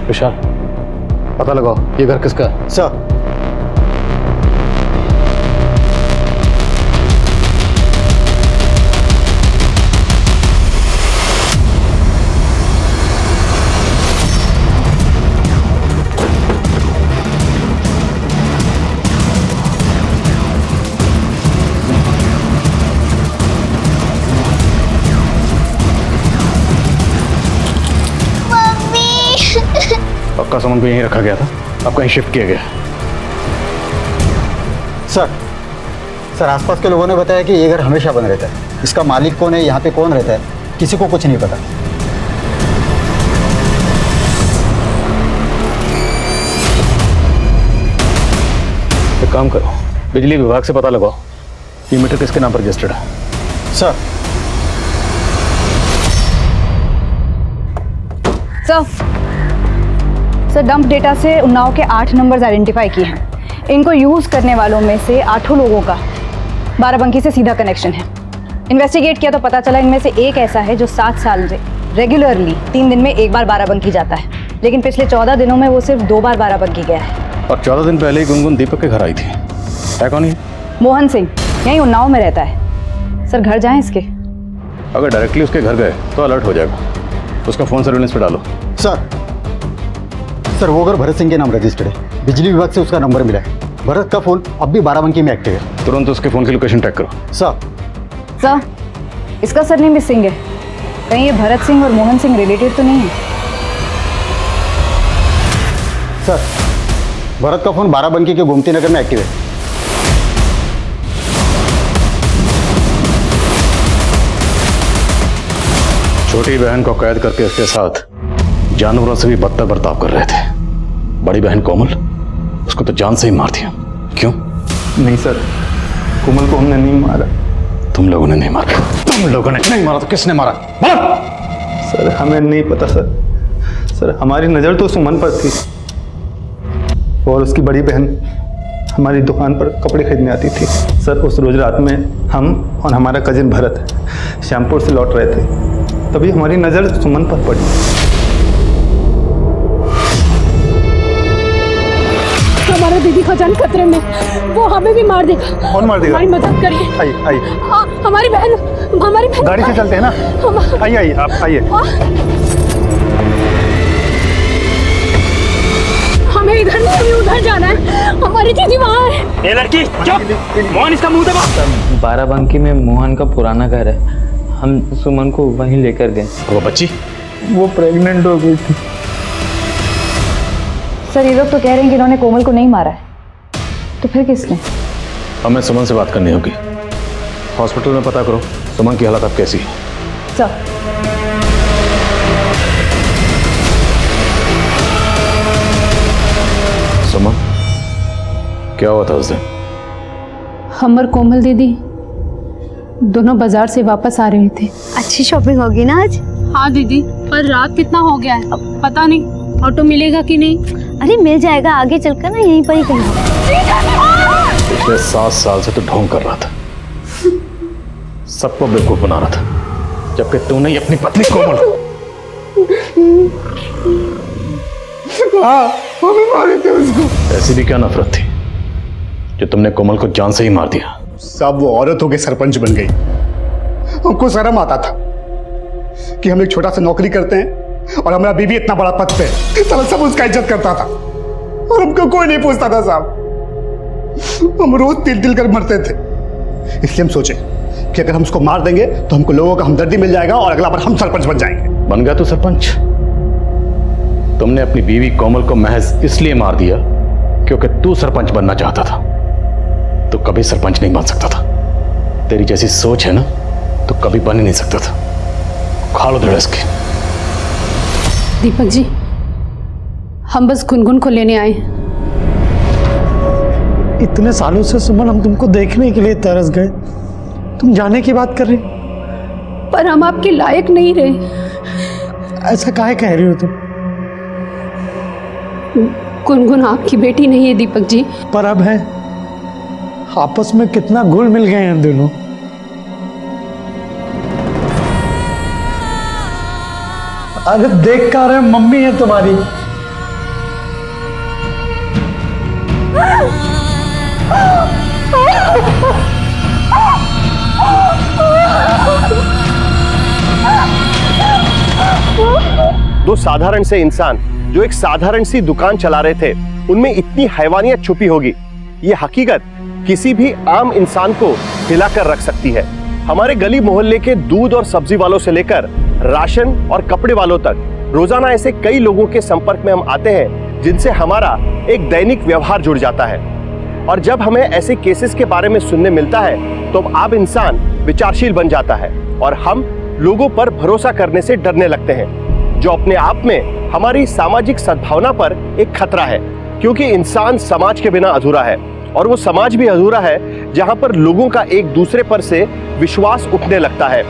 विशाल, पता लगाओ ये घर किसका है।
सर
का सामान भी यहीं रखा गया था, अब कहीं शिफ्ट किया गया।
सर आसपास के लोगों ने बताया कि ये घर हमेशा बंद रहता है। इसका मालिक कौन है, यहाँ पे कौन रहता है, किसी को कुछ नहीं पता।
एक काम करो, बिजली विभाग से पता लगाओ ये मीटर किसके नाम पर रजिस्टर्ड है।
सर
सर डंप डेटा से उन्नाव के 8 नंबर्स आइडेंटिफाई किए हैं। इनको यूज़ करने वालों में से 8 लोगों का बाराबंकी से सीधा कनेक्शन है। इन्वेस्टिगेट किया तो पता चला इनमें से एक ऐसा है जो 7 साल से रेगुलरली 3 दिन में एक बार बाराबंकी जाता है, लेकिन पिछले 14 दिनों में वो सिर्फ 2 बार बाराबंकी गया है।
और 14 दिन पहले ही गुनगुन दीपक के घर आई थी। है कौन है?
मोहन सिंह, यहीं उन्नाव में रहता है। सर घर जाएं इसके?
अगर डायरेक्टली उसके घर गए तो अलर्ट हो जाएगा, उसका फ़ोन सर्विलेंस पे डालो।
सर वो घर भरत सिंह के नाम रजिस्टर्ड है। बिजली विभाग से उसका नंबर मिला है। भरत का फ़ोन अब भी बाराबंकी में एक्टिव है।
तुरंत उसके फ़ोन की लोकेशन ट्रैक करो।
सर इसका सरनेम भी सिंह है, कहीं ये भरत सिंह और मोहन सिंह रिलेटेड तो नहीं है?
सर भरत का फ़ोन बाराबंकी के गोमती नगर में एक्टिव है।
छोटी बहन को कैद करके उसके साथ जानवरों से भी बदतर बर्ताव कर रहे थे। बड़ी बहन कोमल, उसको तो जान से ही मार दिया। क्यों?
नहीं सर, कोमल को हमने नहीं मारा।
तुम लोगों ने नहीं मारा? तुम लोगों ने नहीं मारा तो किसने मारा?
सर हमें नहीं पता सर। सर हमारी नज़र तो सुमन पर थी और उसकी बड़ी बहन हमारी दुकान पर कपड़े खरीदने आती थी। सर उस रोज रात में हम और हमारा कजिन भरत श्यामपुर से लौट रहे थे, तभी हमारी नज़र सुमन पर पड़ी।
हमारा दीदी खजान खतरे में, वो हमें भी मार देगा।
कौन मार देगा?
हमारी मदद करिए।
आइए
हाँ, हमारी बहन
गाड़ी से चलते हैं ना। आइए आप आइए।
हमें इधर नहीं, हमें उधर जाना है। हमारी दीदी वहाँ है।
ये लड़की चुप, मोहन इसका मुंह दबा।
बाराबंकी में मोहन का पुराना घर है, हम सुमन को वहीं लेकर गए।
वो बच्ची?
वो प्रेग्नेंट हो गई थी।
सर ये लोग तो कह रहे हैं कि इन्होंने कोमल को नहीं मारा है, तो फिर किसने?
हमें सुमन से बात करनी होगी। हॉस्पिटल में पता करो सुमन की हालत अब कैसी है।
सर
सुमन, क्या हुआ था उस दिन?
हम और कोमल दीदी दोनों बाजार से वापस आ रहे थे।
अच्छी शॉपिंग होगी ना आज?
हाँ दीदी, पर रात कितना हो गया है, अब पता नहीं ऑटो मिलेगा कि नहीं।
अरे मिल जाएगा, आगे चलकर ना यहीं पर ही कहीं।
पिछले 7 साल से तो ढोंग कर रहा था, सबको बेवकूफ बना रहा था, जबकि तूने ही अपनी पत्नी कोमल
मारे थे उसको।
ऐसी भी क्या नफरत थी जो तुमने कोमल को जान से ही मार दिया?
सब वो औरत होके सरपंच बन गई। हमको शर्म आता था कि हम एक छोटा सा नौकरी करते हैं और हमारा बीवी इतना बड़ा पद पे, साला सब उसका इज्जत करता था और हमको कोई नहीं पूछता था साहब। हम रोज तिल कर मरते थे। इसलिए हम सोचे कि अगर हम उसको मार देंगे तो हमको लोगों का हमदर्दी मिल जाएगा और अगला बार हम सरपंच बन जाएंगे।
बन गया तू सरपंच? तुमने अपनी बीवी कोमल को महज इसलिए मार दिया क्योंकि तू सरपंच बनना चाहता था। तो कभी सरपंच नहीं बन सकता था। तेरी जैसी सोच है ना, तो कभी बन ही नहीं सकता था। खा लो धड़स के।
दीपक जी, हम बस गुनगुन को लेने आए।
इतने सालों से सुमन हम तुमको देखने के लिए तरस गए, तुम जाने की बात कर रही?
पर हम आपके लायक नहीं रहे।
ऐसा काहे कह रही हो तुम?
गुनगुन आपकी बेटी नहीं है दीपक जी।
पर अब है। आपस में कितना घुल मिल गए हैं दोनों। अरे देख कर रहे, मम्मी है तुम्हारी।
दो साधारण से इंसान जो एक साधारण सी दुकान चला रहे थे, उनमें इतनी हैवानियत छुपी होगी, ये हकीकत किसी भी आम इंसान को हिलाकर रख सकती है। हमारे गली मोहल्ले के दूध और सब्जी वालों से लेकर राशन और कपड़े वालों तक रोजाना ऐसे कई लोगों के संपर्क में हम आते हैं जिनसे हमारा एक दैनिक व्यवहार जुड़ जाता है। और जब हमें ऐसे केसेस के बारे में सुनने मिलता है तो अब इंसान विचारशील बन जाता है और हम लोगों पर भरोसा करने से डरने लगते हैं, जो अपने आप में हमारी सामाजिक सद्भावना पर एक खतरा है। क्योंकि इंसान समाज के बिना अधूरा है, और वो समाज भी अधूरा है जहां पर लोगों का एक दूसरे पर से विश्वास उठने लगता है।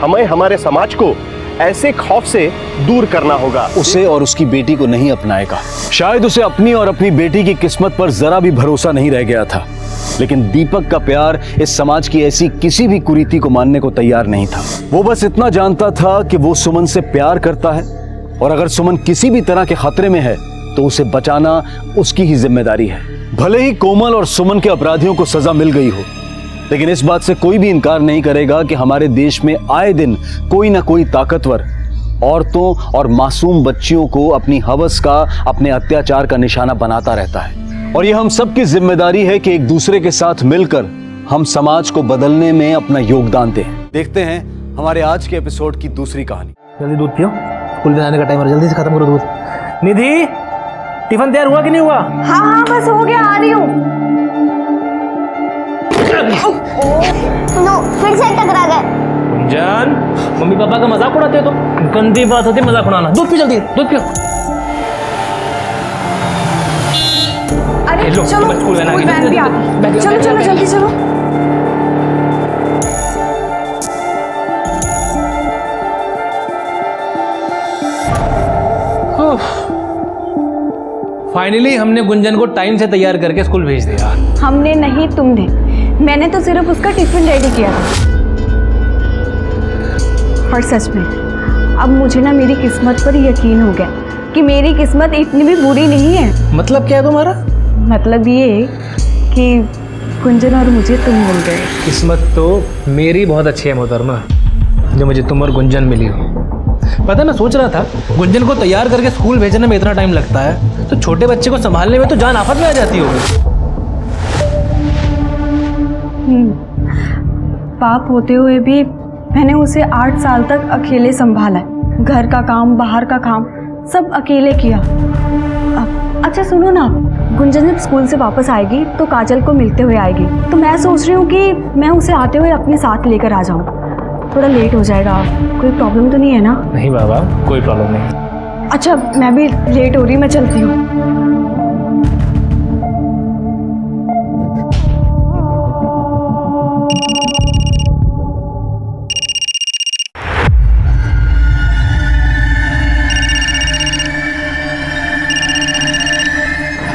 हमें हमारे समाज को ऐसे खौफ से दूर करना होगा।
उसे और उसकी बेटी को नहीं अपनाएगा। शायद उसे अपनी और अपनी बेटी की किस्मत पर जरा भी भरोसा नहीं रह गया था, लेकिन दीपक का प्यार इस समाज की ऐसी किसी भी कुरीति को मानने को तैयार नहीं था। वो बस इतना जानता था कि वो सुमन से प्यार करता है, और अगर सुमन किसी भी तरह के खतरे में है तो उसे बचाना उसकी ही जिम्मेदारी है। भले ही कोमल और सुमन के अपराधियों को सजा मिल गई हो, लेकिन इस बात से कोई भी इनकार नहीं करेगा कि हमारे देश में आए दिन कोई ना कोई ताकतवर औरतों और मासूम बच्चियों को अपनी हवस का, अपने अत्याचार का निशाना बनाता रहता है। और यह हम सबकी जिम्मेदारी है कि एक दूसरे के साथ मिलकर हम समाज को बदलने में अपना योगदान दें। देखते हैं हमारे आज के एपिसोड की दूसरी कहानी।
जल्दी दूध पियो, स्कूल जाने का टाइम है, जल्दी से खत्म करो दूध। निधि, टिफिन तैयार हुआ कि नहीं हुआ?
हाँ बस हो गया, आ रही हूँ।
नो, फिर से टकरा गए।
गुंजन, मम्मी पापा का मजाक उड़ाते हो तो गंदी बात होती है मजाक उड़ाना। दूध पियो, जल्दी दूध पियो।
अरे
लो,
चलो,
स्कूल वैन आ गई।
वैन भी आ गई। चलो चलो जल्दी चलो।
फाइनली हमने गुंजन को टाइम से तैयार करके स्कूल भेज दिया।
हमने नहीं, तुमने। मैंने तो सिर्फ उसका टिफिन रेडी किया था। और सच में अब मुझे ना मेरी किस्मत पर यकीन हो गया कि मेरी किस्मत इतनी भी बुरी नहीं है।
मतलब क्या है तुम्हारा?
मतलब ये कि गुंजन और मुझे तुम मिल गए।
किस्मत तो मेरी बहुत अच्छी है मोहतरमा, जो मुझे तुम और गुंजन मिली हो। पता ना, सोच रहा था गुंजन को तैयार करके स्कूल भेजने में इतना टाइम लगता है तो छोटे बच्चे को संभालने में तो जान आफत में आ जाती होगी।
बाप होते हुए भी मैंने उसे 8 साल तक अकेले संभाला है। घर का काम, बाहर का काम सब अकेले किया। अच्छा सुनो ना, गुंजन जब स्कूल से वापस आएगी तो काजल को मिलते हुए आएगी, तो मैं सोच रही हूँ कि मैं उसे आते हुए अपने साथ लेकर आ जाऊँ। थोड़ा लेट हो जाएगा, कोई प्रॉब्लम तो नहीं है ना?
नहीं बाबा, कोई प्रॉब्लम नहीं।
अच्छा मैं भी लेट हो रही, मैं चलती हूँ।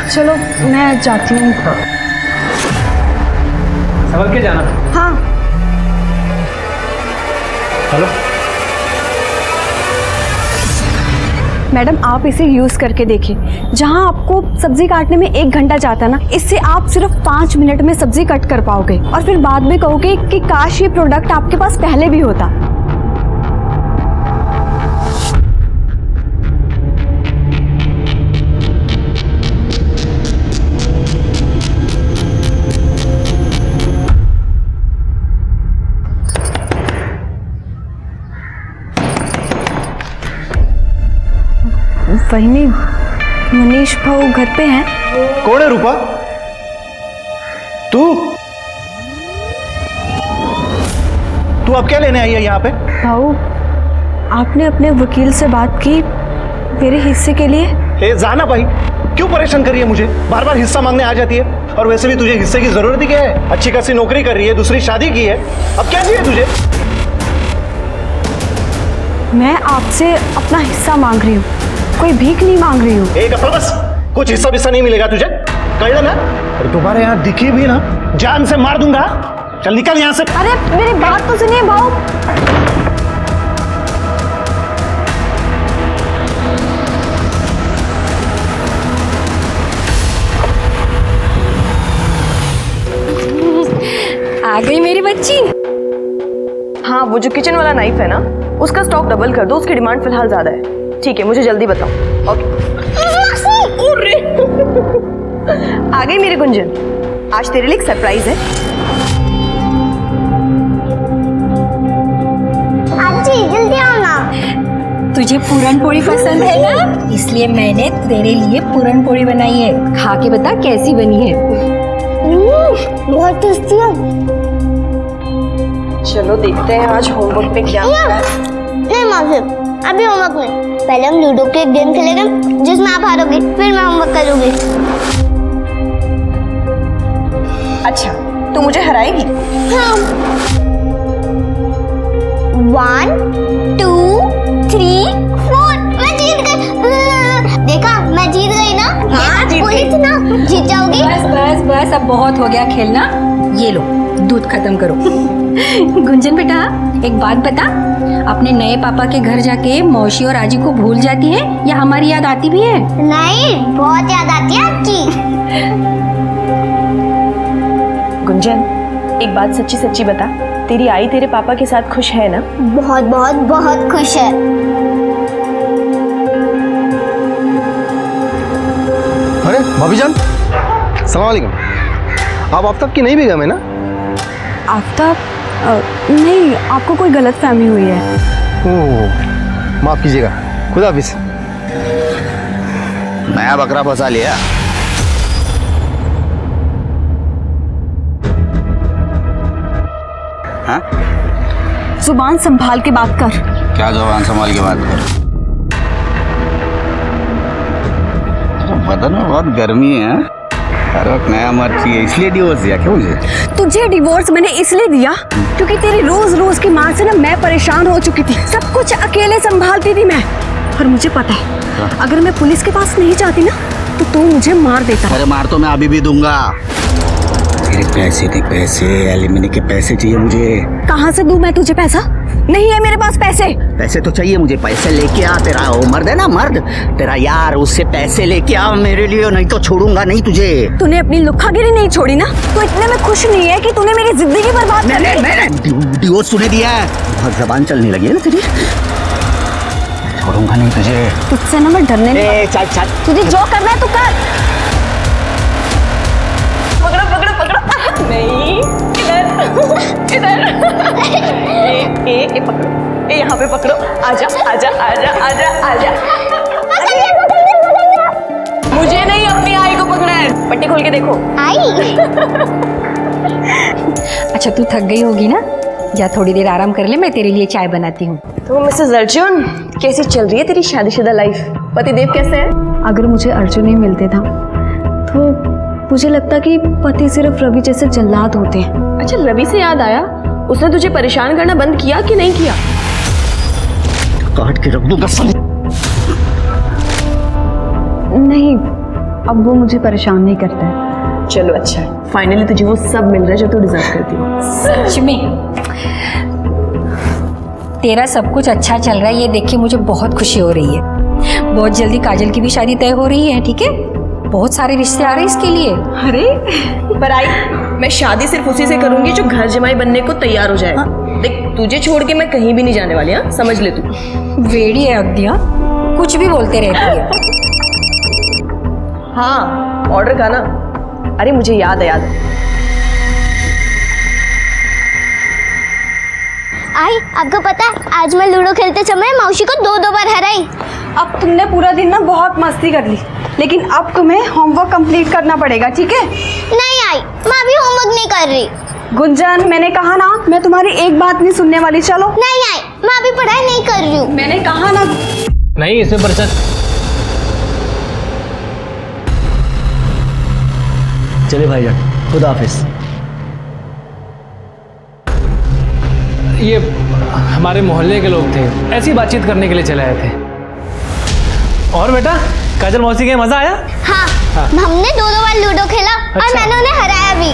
चलो मैं जाती हूँ।
संभल के जाना।
हाँ।
हेलो
मैडम, आप इसे यूज़ करके देखिए। जहाँ आपको सब्जी काटने में 1 घंटा जाता है ना, इससे आप सिर्फ 5 मिनट में सब्जी कट कर पाओगे और फिर बाद में कहोगे कि काश ये प्रोडक्ट आपके पास पहले भी होता। वही मनीष भाऊ घर पे हैं?
कौन है रूपा? तू अब क्या लेने आई है यहाँ पे?
भाऊ, आपने अपने वकील से बात की मेरे हिस्से के लिए?
ए जाना भाई, क्यों परेशान कर रही है मुझे? बार बार हिस्सा मांगने आ जाती है। और वैसे भी तुझे हिस्से की जरूरत ही क्या है? अच्छी खासी नौकरी कर रही है, दूसरी शादी की है, अब क्या चाहिए तुझे?
मैं आपसे अपना हिस्सा मांग रही हूँ, कोई भीख नहीं मांग रही हूँ।
एक अपना बस, कुछ हिस्सा विस्सा नहीं मिलेगा तुझे, कर लेना। अरे तुम्हारे यहाँ दिखी भी ना, जान से मार दूंगा। चल निकल यहाँ से।
अरे मेरी बात तो सुनिए भाऊ।
आ गई मेरी बच्ची। हाँ, वो जो किचन वाला नाइफ है ना, उसका स्टॉक डबल कर दो, उसकी डिमांड फिलहाल ज्यादा है। ठीक है, मुझे जल्दी बताओ। ओके। आ गई मेरी गुंजन, आज तेरे लिए एक सरप्राइज है।
आजी जल्दी आओ ना।
तुझे पूरन पोड़ी पसंद है ना, इसलिए मैंने तेरे लिए पूरन पोड़ी बनाई है। खा के बता कैसी बनी है।
बहुत टेस्टी है।
चलो देखते हैं आज होमवर्क में क्या होता है।
नहीं मौसी, अभी होमवर्क नहीं, पहले हम लूडो के एक गेम खेलेंगे जिसमें आप हारोगे, फिर मैं होमवर्क करूंगी।
अच्छा, तू मुझे हराएगी?
हाँ। 1 2 3 4 मैं जीत गई। देखा, मैं जीत गई ना।
हाँ, जीत
बोली
गई।
थी ना जीत जाओगी।
बस बस बस, अब बहुत हो गया खेलना। ये लो दूध खत्म करो। गुंजन बेटा, एक बात बता, अपने नए पापा के घर जाके मौसी और आजी को भूल जाती है या हमारी याद आती भी है?
नहीं, बहुत याद आती है आपकी।
गुंजन, एक बात सच्ची सच्ची बता, तेरी आई तेरे पापा के साथ खुश है ना?
बहुत बहुत बहुत खुश है।
अरे भाभी जान, सलाम वालेकुम। आप आफ्ताब की नहीं बेगम है ना?
आफ्ताब? नहीं, आपको कोई गलत फहमी हुई है।
ओह, माफ कीजिएगा, खुदा हाफिज।
नया बकरा फंसा लिया। हाँ?
जुबान संभाल के बात कर।
क्या जुबान संभाल के बात कर? बदन में बहुत गर्मी है। हर वक्त नया मर्द चाहिए, इसलिए डिवोर्स दिया क्या मुझे?
तुझे डिवोर्स मैंने इसलिए दिया क्योंकि तेरी रोज रोज की मार से ना मैं परेशान हो चुकी थी। सब कुछ अकेले संभालती थी मैं, और मुझे पता है अगर मैं पुलिस के पास नहीं जाती ना तो तू मुझे मार देता।
अरे मार तो मैं अभी भी दूंगा। तेरे पैसे थे, पैसे एलिमनी के पैसे चाहिए मुझे।
कहाँ से दूं मैं तुझे पैसा? नहीं है मेरे पास पैसे।
पैसे तो चाहिए मुझे, पैसे लेके आ। तेरा वो मर्द है ना, मर्द तेरा यार, उससे पैसे लेके आ मेरे लिए, नहीं तो छोड़ूंगा नहीं तुझे।
तूने अपनी लुक्खागिरी नहीं छोड़ी ना, तो इतने में खुश नहीं है कि तूने मेरी जिंदगी बर्बाद कर दी।
मैंने डिवोर्स तूने दिया है, बहुत जबान चलने लगी है ना तेरी। छोड़ूंगा नहीं तुझे।
तुझसे ना मैं डरने नहीं।
चल
तुझे जो करना है तू कर। पकड़ो पकड़ो पकड़ो। नहीं, इधर इधर। ए पकड़ो, ए यहाँ पे पकड़ो। आजा आजा आजा आजा आजा। मुझे नहीं, अपनी आई को पकड़ा है। पट्टी खोल के देखो।
आई।
अच्छा तू थक गई होगी ना, या थोड़ी देर आराम कर ले, मैं तेरे लिए चाय बनाती हूँ।
तो मिसेस अर्जुन, कैसी चल रही है तेरी शादीशुदा लाइफ? पतिदेव कैसे है? अगर मुझे अर्जुन ही मिलते था तो मुझे लगता कि पति सिर्फ रवि जैसे जल्लाद होते हैं। अच्छा, रवि से याद आया, उसने तुझे परेशान करना बंद किया कि नहीं किया?
काट के रख दूंगा।
नहीं, अब वो मुझे परेशान नहीं करता है। चलो अच्छा है, फाइनली तुझे वो सब मिल रहा है जो तू डिजर्व करती है।
सच में तेरा सब कुछ अच्छा चल रहा है, ये देख के मुझे बहुत खुशी हो रही है। बहुत जल्दी काजल की भी शादी तय हो रही है, ठीक है? बहुत सारे रिश्ते आ रहे हैं इसके लिए।
अरे पर आई, मैं शादी सिर्फ उसी से करूंगी जो घर जमाई बनने को तैयार हो जाए। देख, तुझे छोड़ के मैं कहीं भी नहीं जाने वाली। हाँ, समझ ले तू।
वेड़ी है अग्निया, कुछ भी बोलते रहती है।
हाँ, ऑर्डर का ना। अरे मुझे याद है, याद है।
आई, आपको पता है आज मैं लूडो खेलते समय मौसी को 2 बार हराई।
अब तुमने पूरा दिन ना बहुत मस्ती कर ली, लेकिन अब तुम्हें होमवर्क कंप्लीट करना पड़ेगा, ठीक है?
नहीं आई, मैं अभी होमवर्क नहीं कर रही।
गुंजन, मैंने कहा ना, मैं तुम्हारी एक बात नहीं सुनने वाली। चलो।
नहीं आई, मैं अभी पढ़ाई नहीं कर रही हूँ।
मैंने कहा ना।
नहीं, इसमें परिषद।
चलिए भाईजान, खुदा हाफिज।
ये हमारे मोहल्ले के लोग थे, ऐसी बातचीत करने के लिए चले आए थे। और बेटा, काजल मौसी के मजा आया?
हाँ, हमने 2 बार लूडो खेला और मैंने उन्हें हराया भी।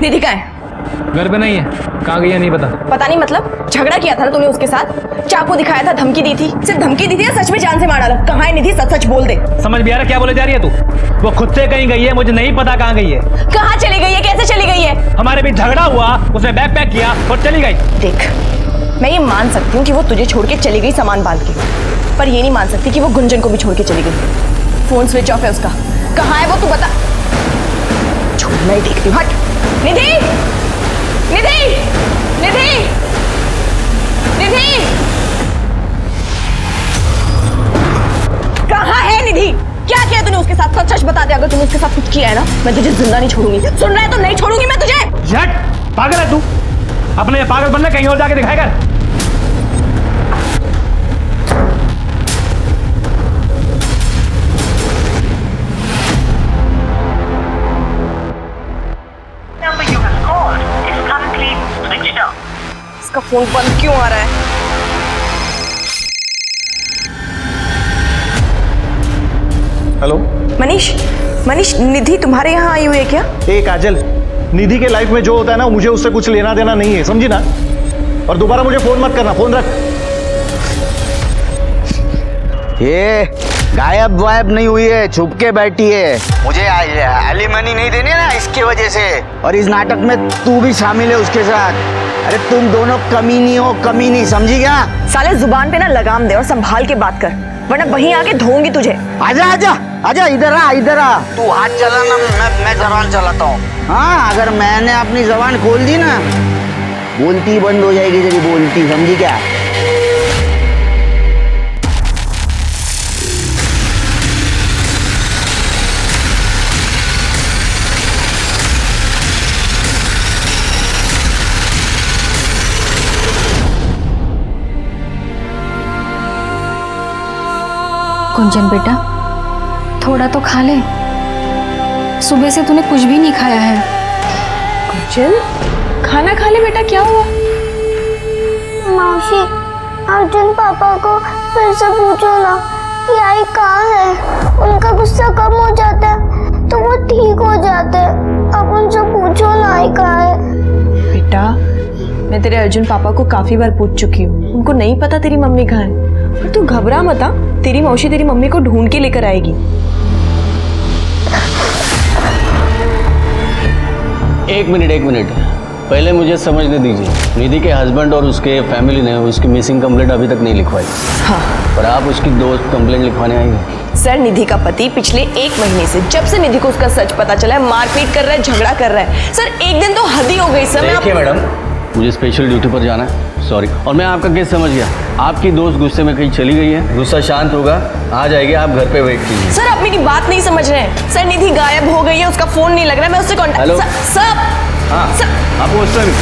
निधि कहाँ है?
घर पे नहीं है। कहाँ गई है नहीं पता।
पता नहीं मतलब झगड़ा किया था ना तूने उसके साथ, चाकू दिखाया था, धमकी दी थी। सिर्फ धमकी दी थी या सच में जान से मार डाला? कहाँ है निधि? सच सच बोल दे।
समझ भी आ रहा क्या बोले जा रही है तू? वो खुद से कहीं गई है, मुझे नहीं पता कहाँ गई है।
कहाँ चली गई है? कैसे चली गई है?
हमारे बीच झगड़ा हुआ, उसने बैग पैक किया और चली गई।
देख, मैं ये मान सकती हूँ कि वो तुझे छोड़ के चली गई सामान बांध के, पर ये नहीं मान सकती कि वो गुंजन को भी छोड़ के चली गई। फोन स्विच ऑफ है उसका। कहाँ है वो तू बता। छोड़, मैं देखती हूँ। हट। निधि, निधि, निधि, निधि, कहाँ है निधि? क्या किया तूने उसके साथ? सच सच बता दे। अगर तूने उसके साथ कुछ किया है ना, मैं तुझे जिंदा नहीं छोड़ूंगी। सुन रहा है तो नहीं छोड़ूंगी मैं तुझे।
झट, पागल है तू? अपने पागल बनना कहीं और जाके दिखाएगा।
इसका फोन बंद क्यों आ रहा है?
हेलो
मनीष, मनीष, निधि तुम्हारे यहाँ आई हुई है क्या?
ए काजल, निधि के लाइफ में जो होता है ना, मुझे उससे कुछ लेना देना नहीं है, समझी ना? और दोबारा मुझे फोन मत करना, फोन रख।
ये गायब वायब नहीं हुई है, छुप के बैठी है। मुझे एलिमनी नहीं देनी ना, इसकी वजह से। और इस नाटक में तू भी शामिल है उसके साथ। अरे तुम दोनों कमीनी हो, कमीनी, समझी क्या?
साले जुबान पे ना लगाम दे और संभाल के बात कर, वरना वहीं आके धोऊंगी तुझे।
आजा आजा आजा, इधर आ, इधर आ। तू हाथ चलाना, मैं जबान चलाता हूँ। हाँ, अगर मैंने अपनी जबान खोल दी ना, बोलती बंद हो जाएगी तेरी बोलती, समझी क्या?
गुंजन बेटा, थोड़ा तो खा ले। सुबह से तूने कुछ भी नहीं खाया है।
गुंजन, खाना खा ले बेटा। क्या हुआ?
मौसी, अर्जुन पापा को फिर से पूछो ना कि आई कहाँ है। उनका गुस्सा कम हो जाता है तो वो ठीक हो जाते हैं। अब उनसे पूछो ना आई कहाँ है।
बेटा, मैं तेरे अर्जुन पापा को काफी बार पूछ चुकी हूँ, उनको नहीं पता तेरी मम्मी कहाँ है। और तू घबरा मत, तेरी मौसी तेरी मम्मी को ढूंढ के लेकर आएगी।
एक मिनट, पहले मुझे समझने दीजिए। निधि के हस्बैंड और उसके फैमिली ने उसकी मिसिंग कंप्लेंट अभी तक नहीं लिखवाई।
हाँ,
पर आप उसकी दोस्त कंप्लेंट लिखवाने आई हैं।
सर, निधि का पति पिछले 1 महीने से, जब से निधि को उसका सच पता चला है, मारपीट कर रहा है, झगड़ा कर रहा है। सर, एक दिन तो हद ही हो गई। सर,
देखिए मैडम, मुझे स्पेशल ड्यूटी पर जाना है, सॉरी। और मैं आपका केस समझ गया। आपकी दोस्त गुस्से में कहीं चली गई है, गुस्सा शांत होगा, आ जाएगी, आप घर पे वेट कीजिए।
सर, आप मेरी बात नहीं समझ रहे हैं। सर, निधि गायब हो गई है, उसका फोन नहीं लग रहा है, मैं उससे कांटेक्ट।
हेलो
सर,
हाँ, आप वो सर।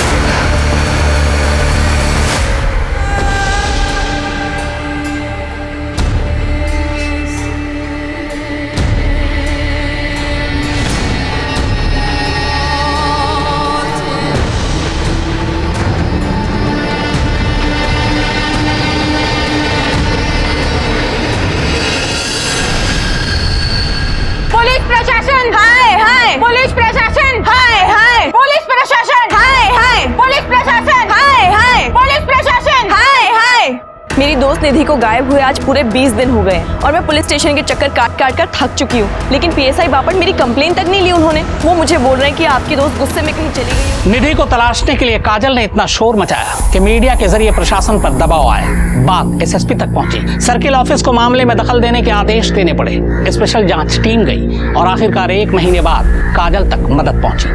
पुलिस प्रशासन, हाय हाय। पुलिस प्रशासन, हाय हाय। पुलिस प्रशासन, हाय हाय। पुलिस प्रशासन, हाय हाय। पुलिस प्रशासन, हाय हाय। मेरी दोस्त निधि को गायब हुए आज पूरे 20 दिन हो गए और मैं पुलिस स्टेशन के चक्कर काट काट कर थक चुकी हूँ, लेकिन पीएसआई बापट मेरी कंप्लेन तक नहीं ली उन्होंने। वो मुझे बोल रहे हैं कि आपकी दोस्त गुस्से में कहीं चली गई है।
निधि को तलाशने के लिए काजल ने इतना शोर मचाया कि मीडिया के जरिए प्रशासन पर दबाव आया। बात एसएसपी तक पहुंची। सर्किल ऑफिस को मामले में दखल देने के आदेश देने पड़े। स्पेशल जांच टीम गई और आखिरकार 1 महीने बाद काजल तक मदद पहुंची।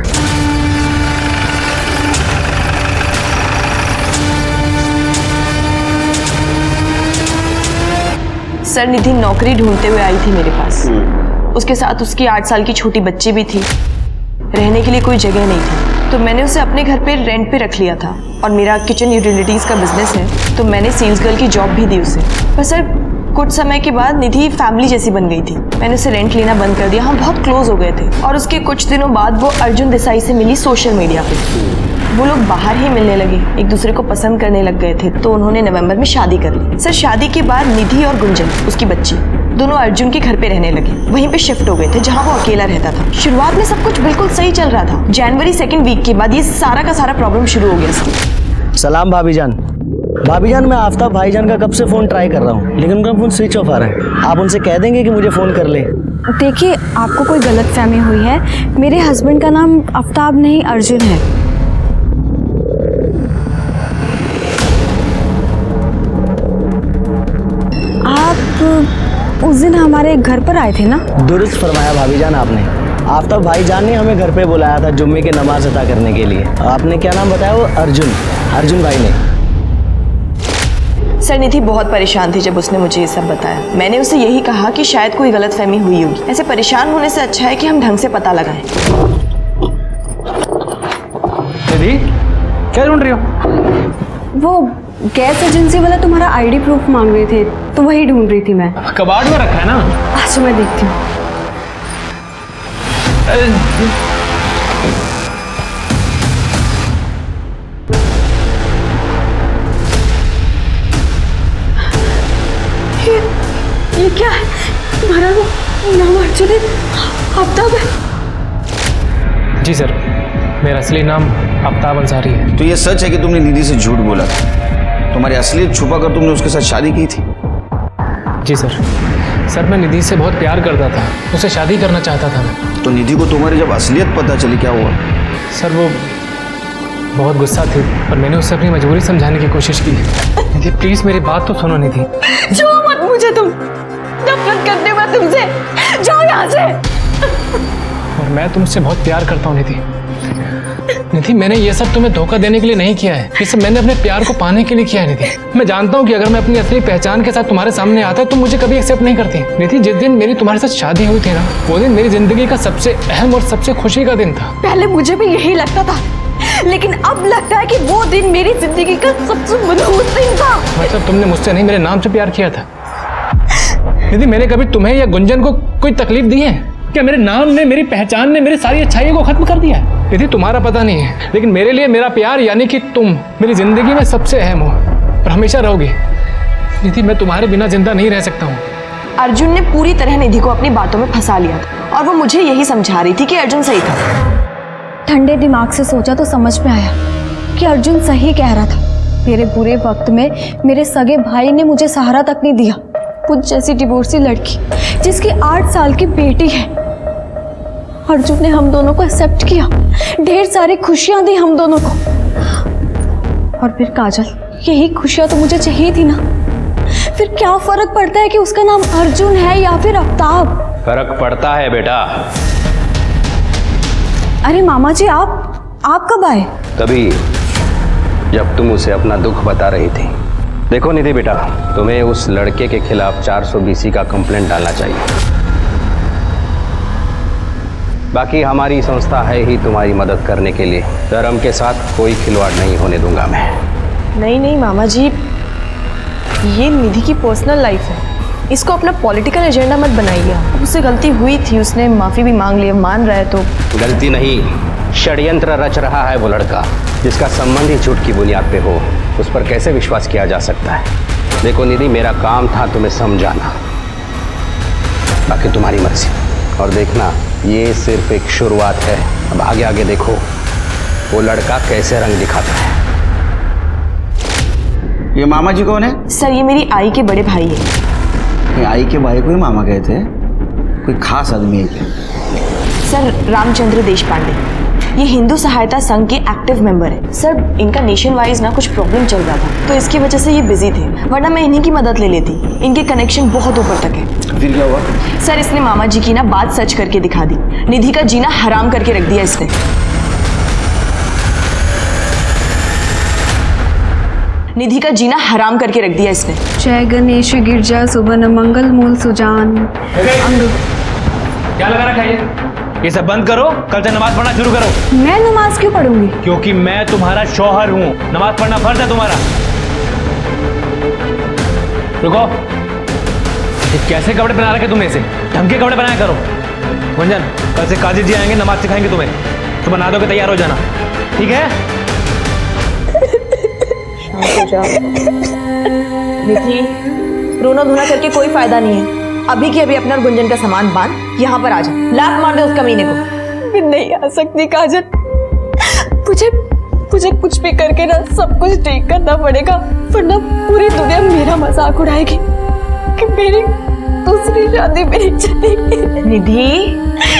सर, निधि नौकरी ढूंढते हुए आई थी मेरे पास। उसके साथ उसकी 8 साल की छोटी बच्ची भी थी। रहने के लिए कोई जगह नहीं थी, तो मैंने उसे अपने घर पे रेंट पे रख लिया था। और मेरा किचन यूटिलिटीज का बिजनेस है, तो मैंने सेल्स गर्ल की जॉब भी दी उसे। पर सर, कुछ समय के बाद निधि फैमिली जैसी बन गई थी। मैंने उसे रेंट लेना बंद कर दिया। हम बहुत क्लोज हो गए थे और उसके कुछ दिनों बाद वो अर्जुन देसाई से मिली सोशल मीडिया पे। वो लोग बाहर ही मिलने लगे, एक दूसरे को पसंद करने लग गए थे, तो उन्होंने नवंबर में शादी कर ली। सर, शादी के बाद निधि और गुंजन, उसकी बच्ची, दोनों अर्जुन के घर पे रहने लगे। वहीं पे शिफ्ट हो गए थे जहाँ वो अकेला रहता था। शुरुआत में सब कुछ बिल्कुल सही चल रहा था। जनवरी 2nd वीक के बाद ये सारा का सारा प्रॉब्लम शुरू हो गया।
सलाम भाभी जान। भाभी जान, मैं आफ्ताब भाईजान का कब से फ़ोन ट्राई कर रहा हूँ, लेकिन उनका फ़ोन स्विच ऑफ आ रहा है। आप उनसे कह देंगे कि मुझे फ़ोन कर ले।
देखिए, आपको कोई गलतफहमी हुई है। मेरे हस्बैंड का नाम आफ्ताब नहीं अर्जुन है। आप उस दिन हमारे घर पर आए थे ना?
दुरुस्त फरमाया भाभी जान आपने। आफ्ताब भाईजान ने हमें घर पे बुलाया था जुम्मे की नमाज अदा करने के लिए। आपने क्या नाम बताया? वो अर्जुन भाई ने।
सर, निधि बहुत परेशान थी जब उसने मुझे ये सब बताया। मैंने उसे यही कहा कि शायद कोई गलतफहमी हुई होगी। ऐसे परेशान होने से अच्छा है कि हम ढंग से पता लगाएं।
निधि, क्या ढूंढ रही हो?
वो गैस एजेंसी वाला तुम्हारा आईडी प्रूफ मांग रहे थे, तो वही ढूंढ रही थी मैं।
कबाड़ में रखा है ना?
आज मैं देखती हूँ। ये क्या है? तुम्हारा नाम अर्जुन है? आफ्ताब है?
जी सर, मेरा असली नाम आफ्ताब अंसारी है।
तो ये सच है कि तुमने निधि से झूठ बोला था? तुम्हारी असलियत छुपा कर तुमने उसके साथ शादी की थी?
जी सर, मैं निधि से बहुत प्यार करता था, उससे शादी करना चाहता था मैं।
तो निधि को तुम्हारी जब असलियत पता चली, क्या हुआ?
सर, वो बहुत गुस्सा थी, पर मैंने उससे अपनी मजबूरी समझाने की कोशिश की। निधि प्लीज मेरी बात तो सुनो। निधि,
छुओ मत मुझे, तुम नफरत करने में तुमसे। जाओ यहाँ से।
और मैं तुमसे बहुत प्यार करता हूँ निधि, मैंने ये सब तुम्हें धोखा देने के लिए नहीं किया है। ये सब मैंने अपने प्यार को पाने के लिए किया है निधि। मैं जानता हूँ कि अगर मैं अपनी असली पहचान के साथ तुम्हारे सामने आता तो मुझे कभी एक्सेप्ट नहीं करती। निधि, जिस दिन मेरी तुम्हारे साथ शादी हुई थी ना, वो दिन मेरी जिंदगी का सबसे अहम और सबसे खुशी का दिन था।
पहले मुझे भी यही लगता था, लेकिन अब लगता है कि वो दिन मेरी जिंदगी का सबसे मनहूस दिन था।
मतलब तुमने मुझसे नहीं, मेरे नाम से प्यार किया था? निधि, मैंने कभी तुम्हें या गुंजन को कोई तकलीफ दी है क्या? मेरे नाम ने, मेरी पहचान ने मेरी सारी अच्छाइयों को खत्म कर दिया है। निधि, तुम्हारा पता नहीं है, लेकिन मेरे लिए मेरा प्यार यानी कि तुम मेरी जिंदगी में सबसे अहम हो और हमेशा रहोगी। निधि, मैं तुम्हारे बिना जिंदा नहीं रह सकता हूँ।
अर्जुन ने पूरी तरह निधि को अपनी बातों में फंसा लिया था और वो मुझे यही समझा रही थी कि अर्जुन सही था। ठंडे दिमाग से सोचा तो समझ में आया कि अर्जुन सही कह रहा था। मेरे बुरे वक्त में मेरे सगे भाई ने मुझे सहारा तक नहीं दिया। मुझ जैसी डिवोर्सी लड़की जिसकी 8 साल की बेटी है, अर्जुन ने हम दोनों को एक्सेप्ट किया, ढेर सारी खुशियां दी हम दोनों को। और फिर काजल, यही खुशियां तो मुझे चाहिए थी ना। फिर क्या फर्क पड़ता है कि उसका नाम अर्जुन है या फिर आफ्ताब?
फर्क पड़ता है बेटा।
अरे मामा जी, आप कब आए?
तभी जब तुम उसे अपना दुख बता रही थी। देखो निधि बेटा, तुम्हें उस लड़के के खिलाफ 420 का कंप्लेंट डालना चाहिए। बाकी हमारी संस्था है ही तुम्हारी मदद करने के लिए। धर्म के साथ कोई खिलवाड़ नहीं होने दूंगा मैं।
नहीं मामा जी, ये निधि की पर्सनल लाइफ है, इसको अपना पॉलिटिकल एजेंडा मत बनाइए। उससे गलती हुई थी, उसने माफी भी मांग ली, मान रहा है तो।
गलती नहीं, षड्यंत्र रच रहा है वो लड़का, जिसका संबंध ही झूठ की बुनियाद पे हो। उस पर कैसे विश्वास किया जा सकता है? देखो निधि, मेरा काम था तुम्हें समझाना, बाकी तुम्हारी मर्जी। और देखना, ये सिर्फ एक शुरुआत है। अब आगे आगे देखो वो लड़का कैसे रंग दिखाता है।
ये मामा जी कौन है?
सर, ये मेरी आई के बड़े भाई है।
ये आई के भाई को ही मामा कहते हैं? कोई खास आदमी है क्या?
सर, रामचंद्र देशपांडे, ये हिंदू सहायता संघ के एक्टिव मेंबर है। सर, इनका नेशन वाइज ना कुछ प्रॉब्लम चल रहा था, तो इसकी वजह से ये बिजी थे, वरना मैं इन्हीं की मदद ले लेती। इनके कनेक्शन बहुत ऊपर तक है।
फिर क्या हुआ?
सर, इसने मामा जी की ना बात सच करके दिखा दी। निधि का जीना हराम करके रख दिया इसने। निधि का जीना हराम करके रख दिया इसने।
जय गणेश गिरजा सुबन मंगल मूल सुजान।
क्या लगा रखा है? ये सब बंद करो, कल से नमाज पढ़ना शुरू करो।
मैं नमाज क्यों पढ़ूंगी?
क्योंकि मैं तुम्हारा शौहर हूँ, नमाज पढ़ना फर्ज है तुम्हारा। रुको, ये कैसे कपड़े पहना रखे तुमने? इसे ढंग के कपड़े पहनाया करो। गुंजन, कल से काजी जी आएंगे, नमाज सिखाएंगे तुम्हें, तो बना दो के तैयार हो जाना, ठीक है?
शांत हो जाओ निधि, रोना धोना करके कोई फायदा नहीं है। अभी के अभी अपना और गुंजन का सामान बांध यहाँ पर आ जा, लात मार दे उस कमीने को। मैं नहीं आ सकती काजल, मुझे कुछ भी करके ना सब कुछ ठीक करना पड़ेगा, वरना पूरी दुनिया मेरा मजाक उड़ाएगी कि मेरी दूसरी शादी मेरी चली। निधि,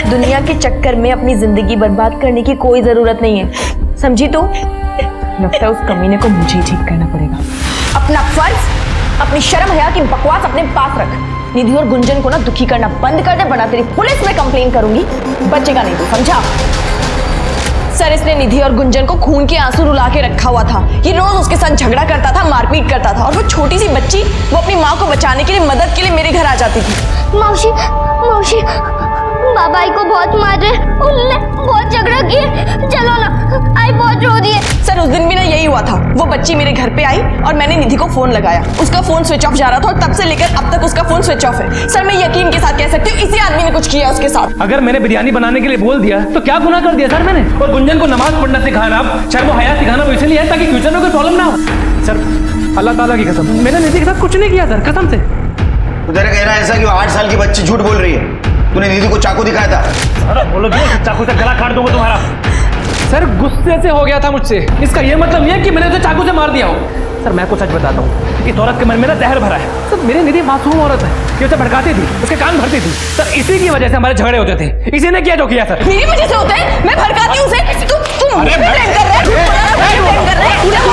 दुनिया के चक्कर में अपनी जिंदगी बर्बाद करने की कोई जरूरत नहीं है, समझी तू? लगता है उस कमीने को मुझे ही ठीक करना पड़ेगा। अपना फर्ज, अपनी शर्म हया की बकवास अपने पास रख। निधि और गुंजन को ना दुखी करना बंद कर दे, वरना तेरी पुलिस में कंप्लेन करूंगी, बचेगा नहीं तू, समझा? सर, इसने निधि और गुंजन को खून के आंसू रुला के रखा हुआ था। ये रोज उसके साथ झगड़ा करता था, मारपीट करता था, और वो छोटी सी बच्ची वो अपनी माँ को बचाने के लिए, मदद के लिए मेरे घर आ जाती थी।
मौसी, मौसी, बाबा आई को बहुत मार रहे, उनने बहुत झगड़ा किए, चलो ना, आई बहुत रो रही है।
सर, उस दिन भी ना यही हुआ था, वो बच्ची मेरे घर पे आई और मैंने निधि को फोन लगाया, उसका फोन स्विच ऑफ जा रहा था और तब से लेकर अब तक उसका फोन स्विच ऑफ है। सर, मैं यकीन के साथ कह सकती हूँ इसी आदमी ने कुछ किया उसके साथ।
अगर मैंने बिरयानी बनाने के लिए बोल दिया तो क्या गुनाह कर दिया सर मैंने? और गुंजन को नमाज पढ़ना सिखाना, शायद वो हया सिखाना वो इसलिए है ताकि फ्यूचर में कोई प्रॉब्लम ना हो। सर, अल्लाह ताला की कसम, मैंने निधि के साथ कुछ नहीं किया सर, कसम से।
तेरा कहना ऐसा कि 8 साल की बच्ची झूठ बोल रही है? तूने निधि को चाकू दिखाया था?
अरे बोलो, चाकू से गला काट दूंगा तुम्हारा। सर, गुस्से से हो गया था मुझसे, इसका ये मतलब नहीं है कि मैंने उसे चाकू से मार दिया हो। सर, मैं आपको सच बताता हूँ, इस औरत के मन में ना जहर भरा है। सर, मेरी निधि मासूम औरत है, ये उसे भड़काती थी, उसके कान भरती थी। सर, इसी की वजह से हमारे झगड़े होते थे, इसी ने किया जो किया सर।
मेरी वजह से होते हैं? मैं भड़काती हूँ उसे? तुम मुझे ब्लेम कर रहे हो?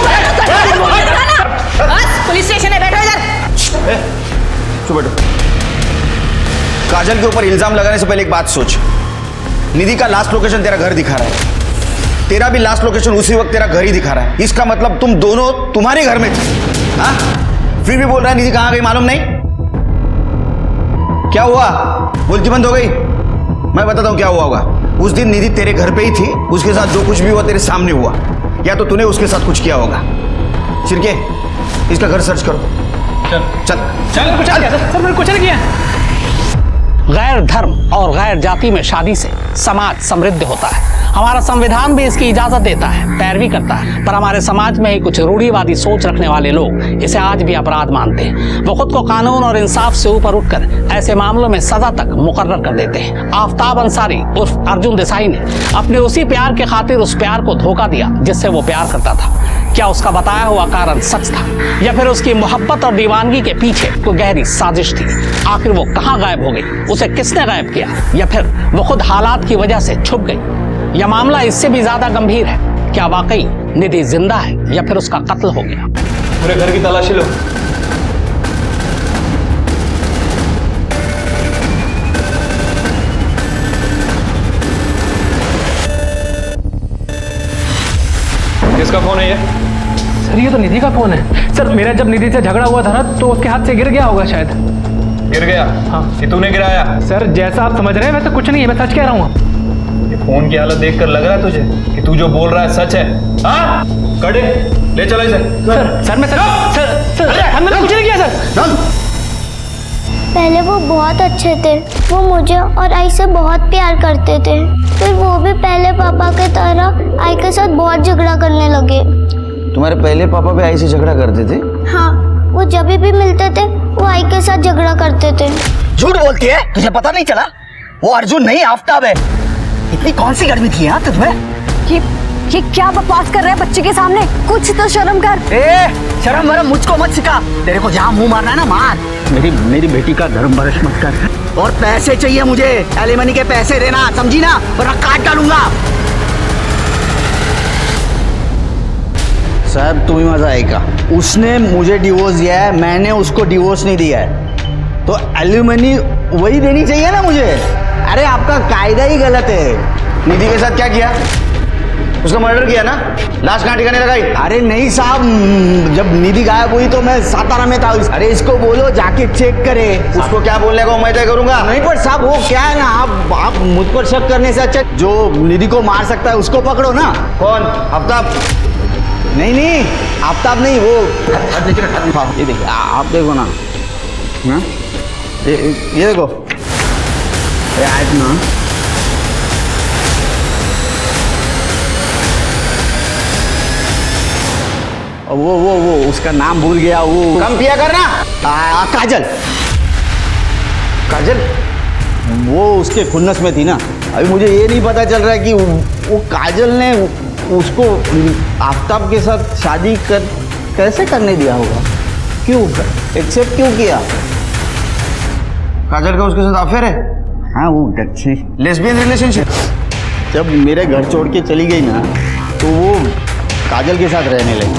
बस, पुलिस स्टेशन है, बैठो इधर।
चुप बैठो। काजल के ऊपर इल्जाम लगाने से पहले एक बात सोच, निधि का लास्ट लोकेशन तेरा घर दिखा रहा है, तेरा भी लास्ट लोकेशन उसी वक्त तेरा घर ही दिखा रहा है। इसका मतलब तुम दोनों तुम्हारे घर में थे, हाँ? फिर भी बोल रहा है निधि कहाँ गई मालूम नहीं? क्या हुआ? बोलती बंद हो गई? मैं बताता हूँ क्या हुआ होगा। उस दिन निधि तेरे घर पे ही थी, उसके साथ जो कुछ भी हुआ तेरे सामने हुआ, या तो तूने उसके साथ कुछ किया होगा। सिरके, इसका घर सर्च करो। चल चल
कुछ सर, मैंने कुछ नहीं किया।
गैर धर्म और गैर जाति में शादी से समाज समृद्ध होता है। हमारा संविधान भी इसकी इजाजत देता है, पैरवी करता है, पर हमारे समाज में ही कुछ रूढ़िवादी सोच रखने वाले लोग इसे आज भी अपराध मानते हैं। वो खुद को कानून और इंसाफ से ऊपर उठकर ऐसे मामलों में सजा तक मुकर्रर कर देते हैं। आफ्ताब अंसारी उर्फ अर्जुन देसाई ने अपने उसी प्यार के खातिर उस प्यार को धोखा दिया जिससे वो प्यार करता था। क्या उसका बताया हुआ कारण सच था, या फिर उसकी मोहब्बत और दीवानगी के पीछे कोई गहरी साजिश थी? आखिर वो कहाँ गायब हो गई, उसे किसने गायब किया, या फिर वो खुद हालात की वजह से छुप गई? यह मामला इससे भी ज्यादा गंभीर है। क्या वाकई निधि जिंदा है या फिर उसका कत्ल हो गया?
पूरे घर की तलाशी लो। किसका फोन है ये?
सर, ये तो निधि का फोन है। सर, मेरा जब निधि से झगड़ा हुआ था ना, तो उसके हाथ से गिर गया होगा शायद।
गिर गया? हाँ। ये तूने गिराया?
सर, जैसा आप समझ रहे हैं वैसे कुछ नहीं है, मैं सच कह रहा हूँ।
ये फोन की हालत देखकर लग रहा है तुझे कि तू जो बोल रहा है सच है? हाँ? कड़े ले चलो इसे।
सर मैंने कुछ नहीं किया सर।
पहले वो बहुत अच्छे थे, वो मुझे और आई से बहुत प्यार करते थे। फिर वो भी पहले पापा के तरह आई के साथ बहुत झगड़ा करने लगे।
तुम्हारे पहले पापा भी आई से झगड़ा करते थे?
हाँ, वो जब भी मिलते थे वो आई के साथ झगड़ा करते थे।
झूठ बोलती है, तुझे पता नहीं चला? वो अर्जुन नहीं आफ्ताब है। इतनी कौन सी गर्मी थी यहाँ तुझमें?
ये क्या बकवास कर रहे हैं बच्चे के सामने? कुछ तो शर्म कर।
शर्म वरम मुझको मत सिखा। तेरे को जहाँ मुंह मारना है ना मार। मेरी बेटी का धर्म बरस मत कर। और पैसे चाहिए मुझे, एलिमनी के पैसे देना, समझी ना, वरना काट डालूंगा। साहब तुम्हें मजा आएगा। उसने मुझे डिवोर्स दिया है, मैंने उसको डिवोर्स नहीं दिया है, तो एलिमनी वही देनी चाहिए ना मुझे। अरे आपका कायदा ही गलत है। निधि के साथ क्या किया? उसका मर्डर किया ना? लाश कहाँ ठिकाने लगाई? अरे नहीं साहब, जब निधि गायब हुई तो मैं सातारा में था। अरे इसको बोलो जाके चेक करे। उसको क्या बोलने को मैं तय करूंगा? नहीं पर साहब वो क्या है ना, आप मुझ पर शक करने से अच्छा जो निधि को मार सकता है उसको पकड़ो ना। कौन? आफ्ताब? नहीं आफ्ताब नहीं, वो ये देखिए, आप देखो ना, ये देखो आज ना, वो उसका नाम भूल गया। वो कम पिया करना। काजल। काजल वो उसके खुन्नस में थी ना। अभी मुझे ये नहीं पता चल रहा है कि वो काजल ने उसको आफ्ताब के साथ शादी कैसे करने दिया होगा, क्यों एक्सेप्ट क्यों किया? काजल का उसके साथ अफेयर है? हाँ वो लेस्बियन रिलेशनशिप। जब मेरे घर छोड़ के चली गई ना तो वो काजल के साथ रहने लगी,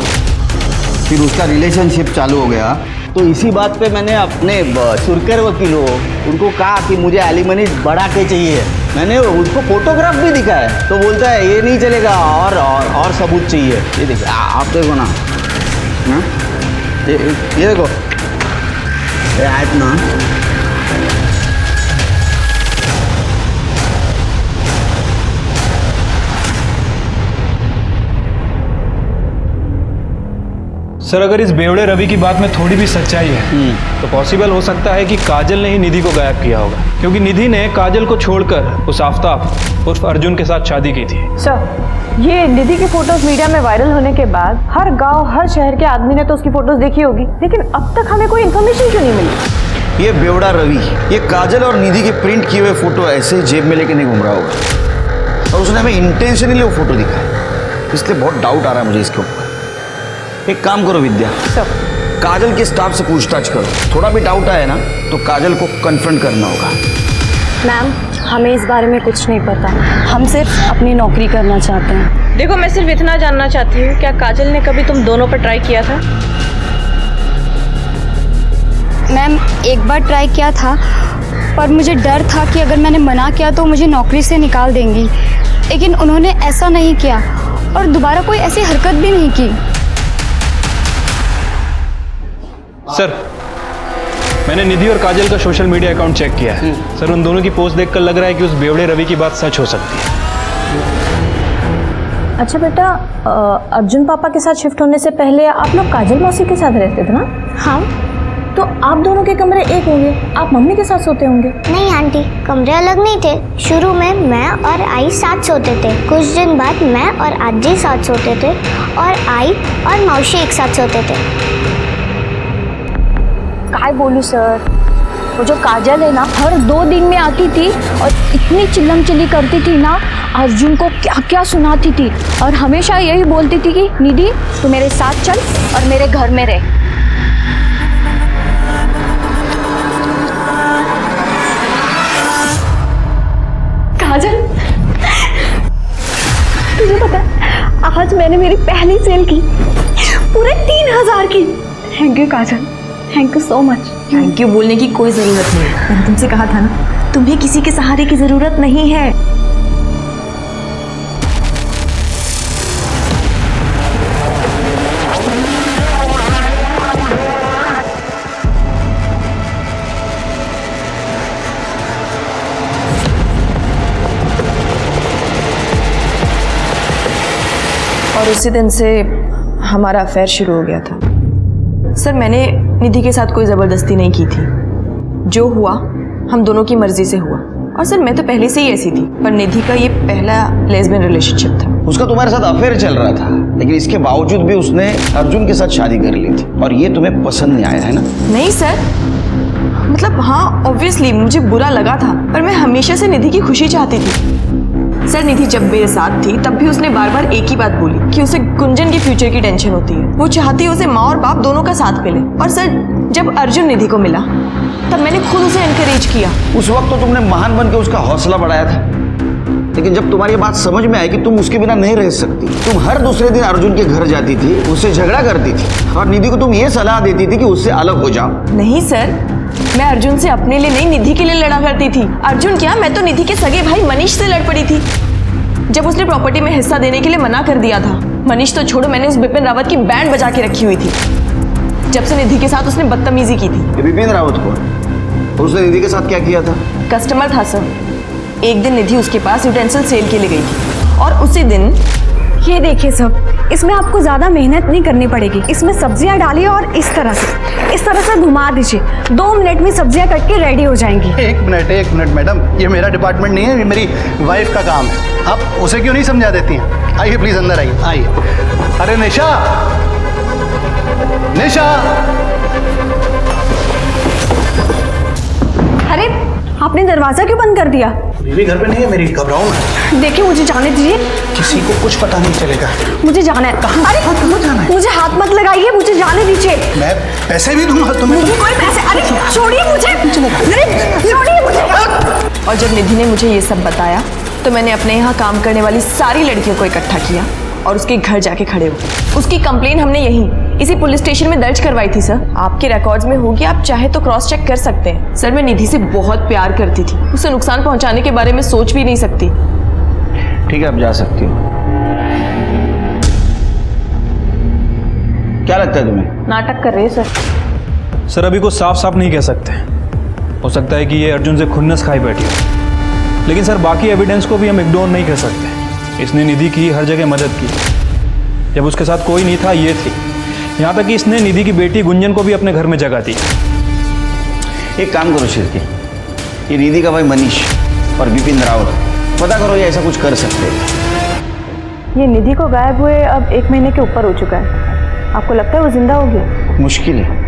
फिर उसका रिलेशनशिप चालू हो गया। तो इसी बात पे मैंने अपने सुरकर वकीलों उनको कहा कि मुझे एलिमनी बढ़ा के चाहिए। मैंने उसको फोटोग्राफ भी दिखाया तो बोलता है ये नहीं चलेगा और सबूत चाहिए। ये देखो आप देखो ना, ये देखो ये ना।
सर अगर इस बेवड़े रवि की बात में थोड़ी भी सच्चाई है तो पॉसिबल हो सकता है कि काजल ने ही निधि को गायब किया होगा, क्योंकि निधि ने काजल को छोड़कर उस आफ्ताब उर्फ अर्जुन के साथ शादी की थी।
सर ये निधि की फोटोज मीडिया में वायरल होने के बाद हर गांव हर शहर के आदमी ने तो उसकी फोटोज देखी होगी, लेकिन अब तक हमें कोई इन्फॉर्मेशन क्यों नहीं मिली?
ये बेवड़ा रवि ये काजल और निधि के प्रिंट किए हुए फोटो ऐसे जेब में लेके नहीं घूम रहा होगा, और उसने हमें इंटेंशनली वो फोटो दिखाया, इसलिए बहुत डाउट आ रहा है मुझे इसके ऊपर। एक काम करो विद्या, काजल के स्टाफ से पूछताछ करो, थोड़ा भी डाउट आए ना तो काजल को कन्फ्रंट करना होगा।
मैम हमें इस बारे में कुछ नहीं पता, हम सिर्फ अपनी नौकरी करना चाहते हैं।
देखो मैं सिर्फ इतना जानना चाहती हूँ, क्या काजल ने कभी तुम दोनों पर ट्राई किया था?
मैम एक बार ट्राई किया था, पर मुझे डर था कि अगर मैंने मना किया तो मुझे नौकरी से निकाल देंगी, लेकिन उन्होंने ऐसा नहीं किया और दोबारा कोई ऐसी हरकत भी नहीं की।
सर मैंने निधि और काजल का सोशल मीडिया अकाउंट चेक किया है। सर उन दोनों की पोस्ट देखकर लग रहा है कि उस बेवड़े रवि की बात सच हो सकती है।
अच्छा बेटा, अर्जुन पापा के साथ शिफ्ट होने से पहले आप लोग काजल मौसी के साथ रहते थे ना?
हाँ।
तो आप दोनों के कमरे एक होंगे, आप मम्मी के साथ सोते होंगे?
नहीं आंटी, कमरे अलग नहीं थे। शुरू में मैं और आई साथ सोते थे, कुछ दिन बाद मैं और आजी साथ सोते थे और आई और मौसी एक साथ सोते थे।
काय बोलूं सर, वो जो काजल है ना हर 2 दिन में आती थी और इतनी चिल्लम चिल्ली करती थी ना, अर्जुन को क्या क्या सुनाती थी और हमेशा यही बोलती थी कि निधि तू मेरे साथ चल और मेरे घर में रह। काजल तुझे पता है आज मैंने मेरी पहली सेल की पूरे 3000 की। Thank you Kajal, thank you so much.
Thank you बोलने की कोई ज़रूरत नहीं, मैंने तुमसे कहा था ना तुम्हें किसी के सहारे की ज़रूरत नहीं है। और उसी दिन से हमारा अफेयर शुरू हो गया था। सर मैंने निधि के साथ कोई ज़बरदस्ती नहीं की थी, जो हुआ हम दोनों की मर्जी से हुआ। और सर मैं तो पहले से ही ऐसी थी, पर निधि का ये पहला लेस्बियन रिलेशनशिप था।
उसका तुम्हारे साथ अफेयर चल रहा था, लेकिन इसके बावजूद भी उसने अर्जुन के साथ शादी कर ली थी, और ये तुम्हें पसंद नहीं आया है ना?
नहीं सर, मतलब हाँ ऑब्वियसली मुझे बुरा लगा था, पर मैं हमेशा से निधि की खुशी चाहती थी। सर निधि जब मेरे साथ थी तब भी उसने बार बार एक ही बात बोली कि उसे गुंजन के फ्यूचर की टेंशन होती है, वो चाहती है उसे माँ और बाप दोनों का साथ मिले। और सर जब अर्जुन निधि को मिला तब मैंने खुद उसे एनकरेज किया।
उस वक्त तो तुमने महान बन के उसका हौसला बढ़ाया था, लेकिन जब तुम्हारी ये बात समझ में आई कि तुम उसके बिना नहीं रह सकती, तुम हर दूसरे दिन अर्जुन के घर जाती थी, उससे झगड़ा करती थी और निधि को तुम ये सलाह देती थी कि उससे अलग हो जाओ।
नहीं सर, मैं अर्जुन से अपने लिए नहीं निधि के लिए लड़ा करती थी। अर्जुन क्या, मैं तो निधि के सगे भाई मनीष से लड़ पड़ी थी जब उसने प्रॉपर्टी में हिस्सा देने के लिए मना कर दिया था। मनीष तो छोड़ो, मैंने उस बिपिन रावत की बैंड बजा के रखी हुई थी जब से निधि के साथ उसने बदतमीजी की थी।
ये बिपिन रावत को, और उसने निधि के साथ क्या किया था?
कस्टमर था सर। एक दिन निधि उसके पास यूटेंसिल सेल के लिए गई थी और उसी दिन
ये देखिए सब, इसमें आपको ज़्यादा मेहनत नहीं करनी पड़ेगी। इसमें सब्जियां डालिए और इस तरह से घुमा दीजिए, 2 मिनट में सब्जियां कट के रेडी हो जाएंगी।
एक मिनट मैडम, ये मेरा डिपार्टमेंट नहीं है, ये मेरी वाइफ का काम है। आप उसे क्यों नहीं समझा देती हैं? आइए प्लीज अंदर आइए, आइए। अरे निशा, निशा!
अरे
आपने दरवाजा क्यों बंद कर दिया?
बीवी घर पे नहीं है मेरी, घबराओ मत।
देखिए मुझे जाने दीजिए।
किसी को कुछ पता नहीं चलेगा।
मुझे जाना है।
कहाँ?
अरे
कहाँ जाना है?
मुझे हाथ मत लगाइए, मुझे जाने दीजिए।
मैं पैसे भी दूंगा तुम्हें।
मुझे कोई पैसे, अरे छोड़िए मुझे, अरे छोड़िए मुझे।
और जब निधि ने मुझे ये सब बताया तो मैंने अपने यहाँ काम करने वाली सारी लड़कियों को इकट्ठा किया और उसके घर जाके खड़े हो गए। उसकी कंप्लेन हमने यहीं इसी पुलिस स्टेशन में दर्ज करवाई थी सर। आपके रिकॉर्ड्स में होगी, आप चाहे तो क्रॉस चेक कर सकते हैं। सर मैं निधि से बहुत प्यार करती थी, उसे नुकसान पहुंचाने के बारे में सोच भी नहीं सकती।
ठीक है, आप जा सकती हो। क्या लगता है तुम्हें?
नाटक कर रहे हैं सर।
सर अभी को साफ साफ नहीं कह सकते, हो सकता है कि ये अर्जुन से खुन्नस खाई बैठी हो, लेकिन सर बाकी एविडेंस को भी हम इग्नोर नहीं कर सकते। इसने निधि की हर जगह मदद की, जब उसके साथ कोई नहीं था ये थी, यहाँ तक कि इसने निधि की बेटी गुंजन को भी अपने घर में जगह दी।
एक काम करो शिरके, ये निधि का भाई मनीष और विपिन रावत, पता करो ये ऐसा कुछ कर सकते हैं।
ये निधि को गायब हुए अब 1 महीने के ऊपर हो चुका है। आपको लगता है वो जिंदा होगी?
मुश्किल है।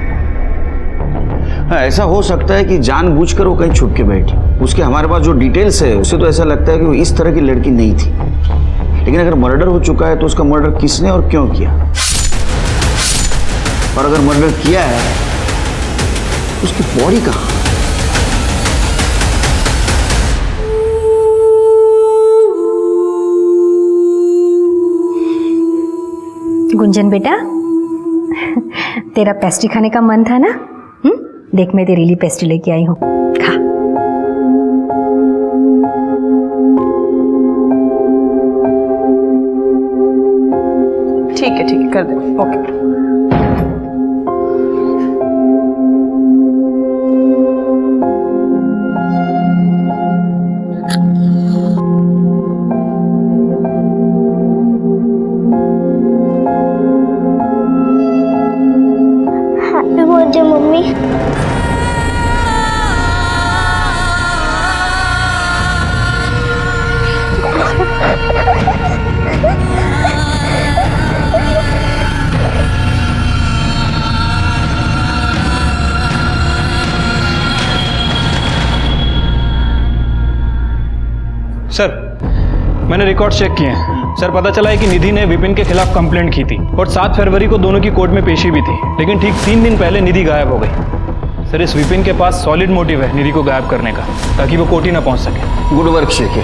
हाँ, ऐसा हो सकता है कि जानबूझकर वो कहीं छुप के बैठी। उसके हमारे पास जो डिटेल्स है उससे तो ऐसा लगता है कि वो इस तरह की लड़की नहीं थी। लेकिन अगर मर्डर हो चुका है तो उसका मर्डर किसने और क्यों किया, और अगर मर्डर किया है उसकी बॉडी कहाँ?
गुंजन बेटा, तेरा पेस्ट्री खाने का मन था ना? देख मैं तेरे लिए पेस्ट्री लेके आई हूँ, खा।
ठीक है कर दे। Okay.
Happy birthday mummy.
Sir मैंने रिकॉर्ड चेक किए हैं सर, पता चला है कि निधि ने विपिन के खिलाफ कंप्लेंट की थी और 7 फरवरी को दोनों की कोर्ट में पेशी भी थी, लेकिन ठीक 3 दिन पहले निधि गायब हो गई। सर इस विपिन के पास सॉलिड मोटिव है निधि को गायब करने का, ताकि वो कोर्ट ही ना पहुंच सके।
गुड वर्क शेखे,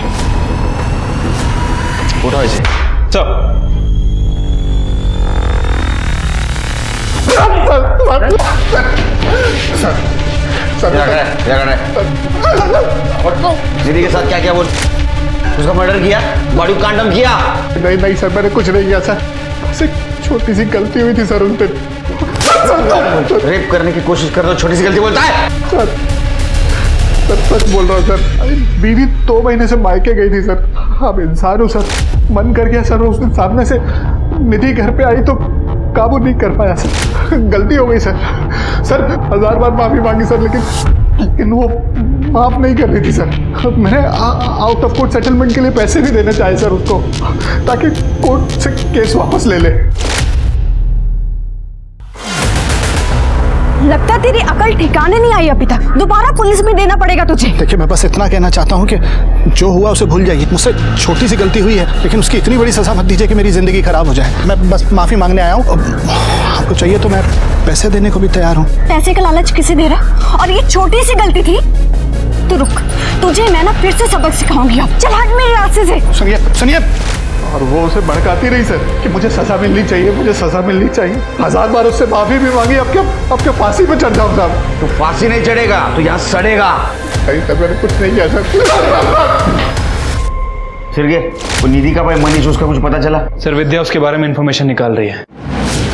उठाओ इसे। निधि के साथ क्या क्या बोल, उसका मर्डर किया, बॉडी कांडम किया?
नहीं सर, मैंने कुछ नहीं किया सर, सिर्फ छोटी सी गलती हुई थी सर उन पे।
रेप करने की कोशिश कर रहे हो, छोटी सी गलती बोलता है?
सर सच बोल रहा हूँ सर, बीवी 2 महीने से मायके गई थी सर। अब इंसान हूँ सर, मन कर गया सर, उसने सामने से निधि घर पे आई तो काबू नहीं कर पाया सर, गलती हो गई सर। सर 1000 बार माफी मांगी सर, लेकिन वो माफ नहीं कर रही थी सर। मैंने आउट ऑफ कोर्ट सेटलमेंट के लिए पैसे भी देने चाहे सर उसको, ताकि कोर्ट से केस वापस ले ले।
लगता तेरी अकल ठिकाने नहीं आई अभी तक, दोबारा पुलिस में देना पड़ेगा तुझे।
देखिए मैं बस इतना कहना चाहता हूँ कि जो हुआ उसे भूल जाइए। मुझसे छोटी सी गलती हुई है, लेकिन उसकी इतनी बड़ी सजा मत दीजिए कि मेरी जिंदगी खराब हो जाए। मैं बस माफी मांगने आया हूँ, आपको चाहिए तो मैं पैसे देने को भी तैयार हूँ।
पैसे का लालच किसे दे रहा? और ये छोटी सी गलती थी तो रुक, तुझे मैं ना फिर से सबक सिखाऊंगी। अब चल हट मेरे रास्ते से।
सुनिए, और वो उसे भड़काती रही सर कि मुझे सजा मिलनी चाहिए, मुझे सजा मिलनी चाहिए। 1000 बार उससे माफी भी मांगी, अब क्या फांसी पे चढ़ जाऊँ साहब?
तो फांसी नहीं चढ़ेगा, तो यहाँ सड़ेगा।
नहीं सर, मैंने कुछ नहीं किया सर।
सिरगे, वो निधि का भाई मनीष, उसका कुछ पता चला?
सर विद्या उसके बारे में इंफॉर्मेशन निकाल रही है।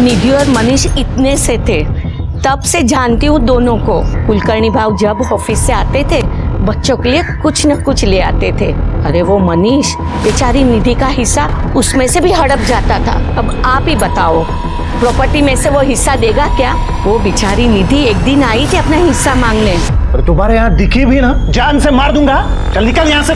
निधि और मनीष इतने से थे, तब से जानती हूँ दोनों को। कुलकर्णी भाव जब ऑफिस से आते थे बच्चों के लिए कुछ न कुछ ले आते थे। अरे वो मनीष बेचारी निधि का हिस्सा उसमें से भी हड़प जाता था। अब आप ही बताओ, प्रॉपर्टी में से वो हिस्सा देगा क्या? वो बेचारी निधि एक दिन आई थी अपना हिस्सा मांगने।
अरे तुम्हारे यहाँ दिखी भी ना, जान से मार दूंगा। चल निकल यहाँ से।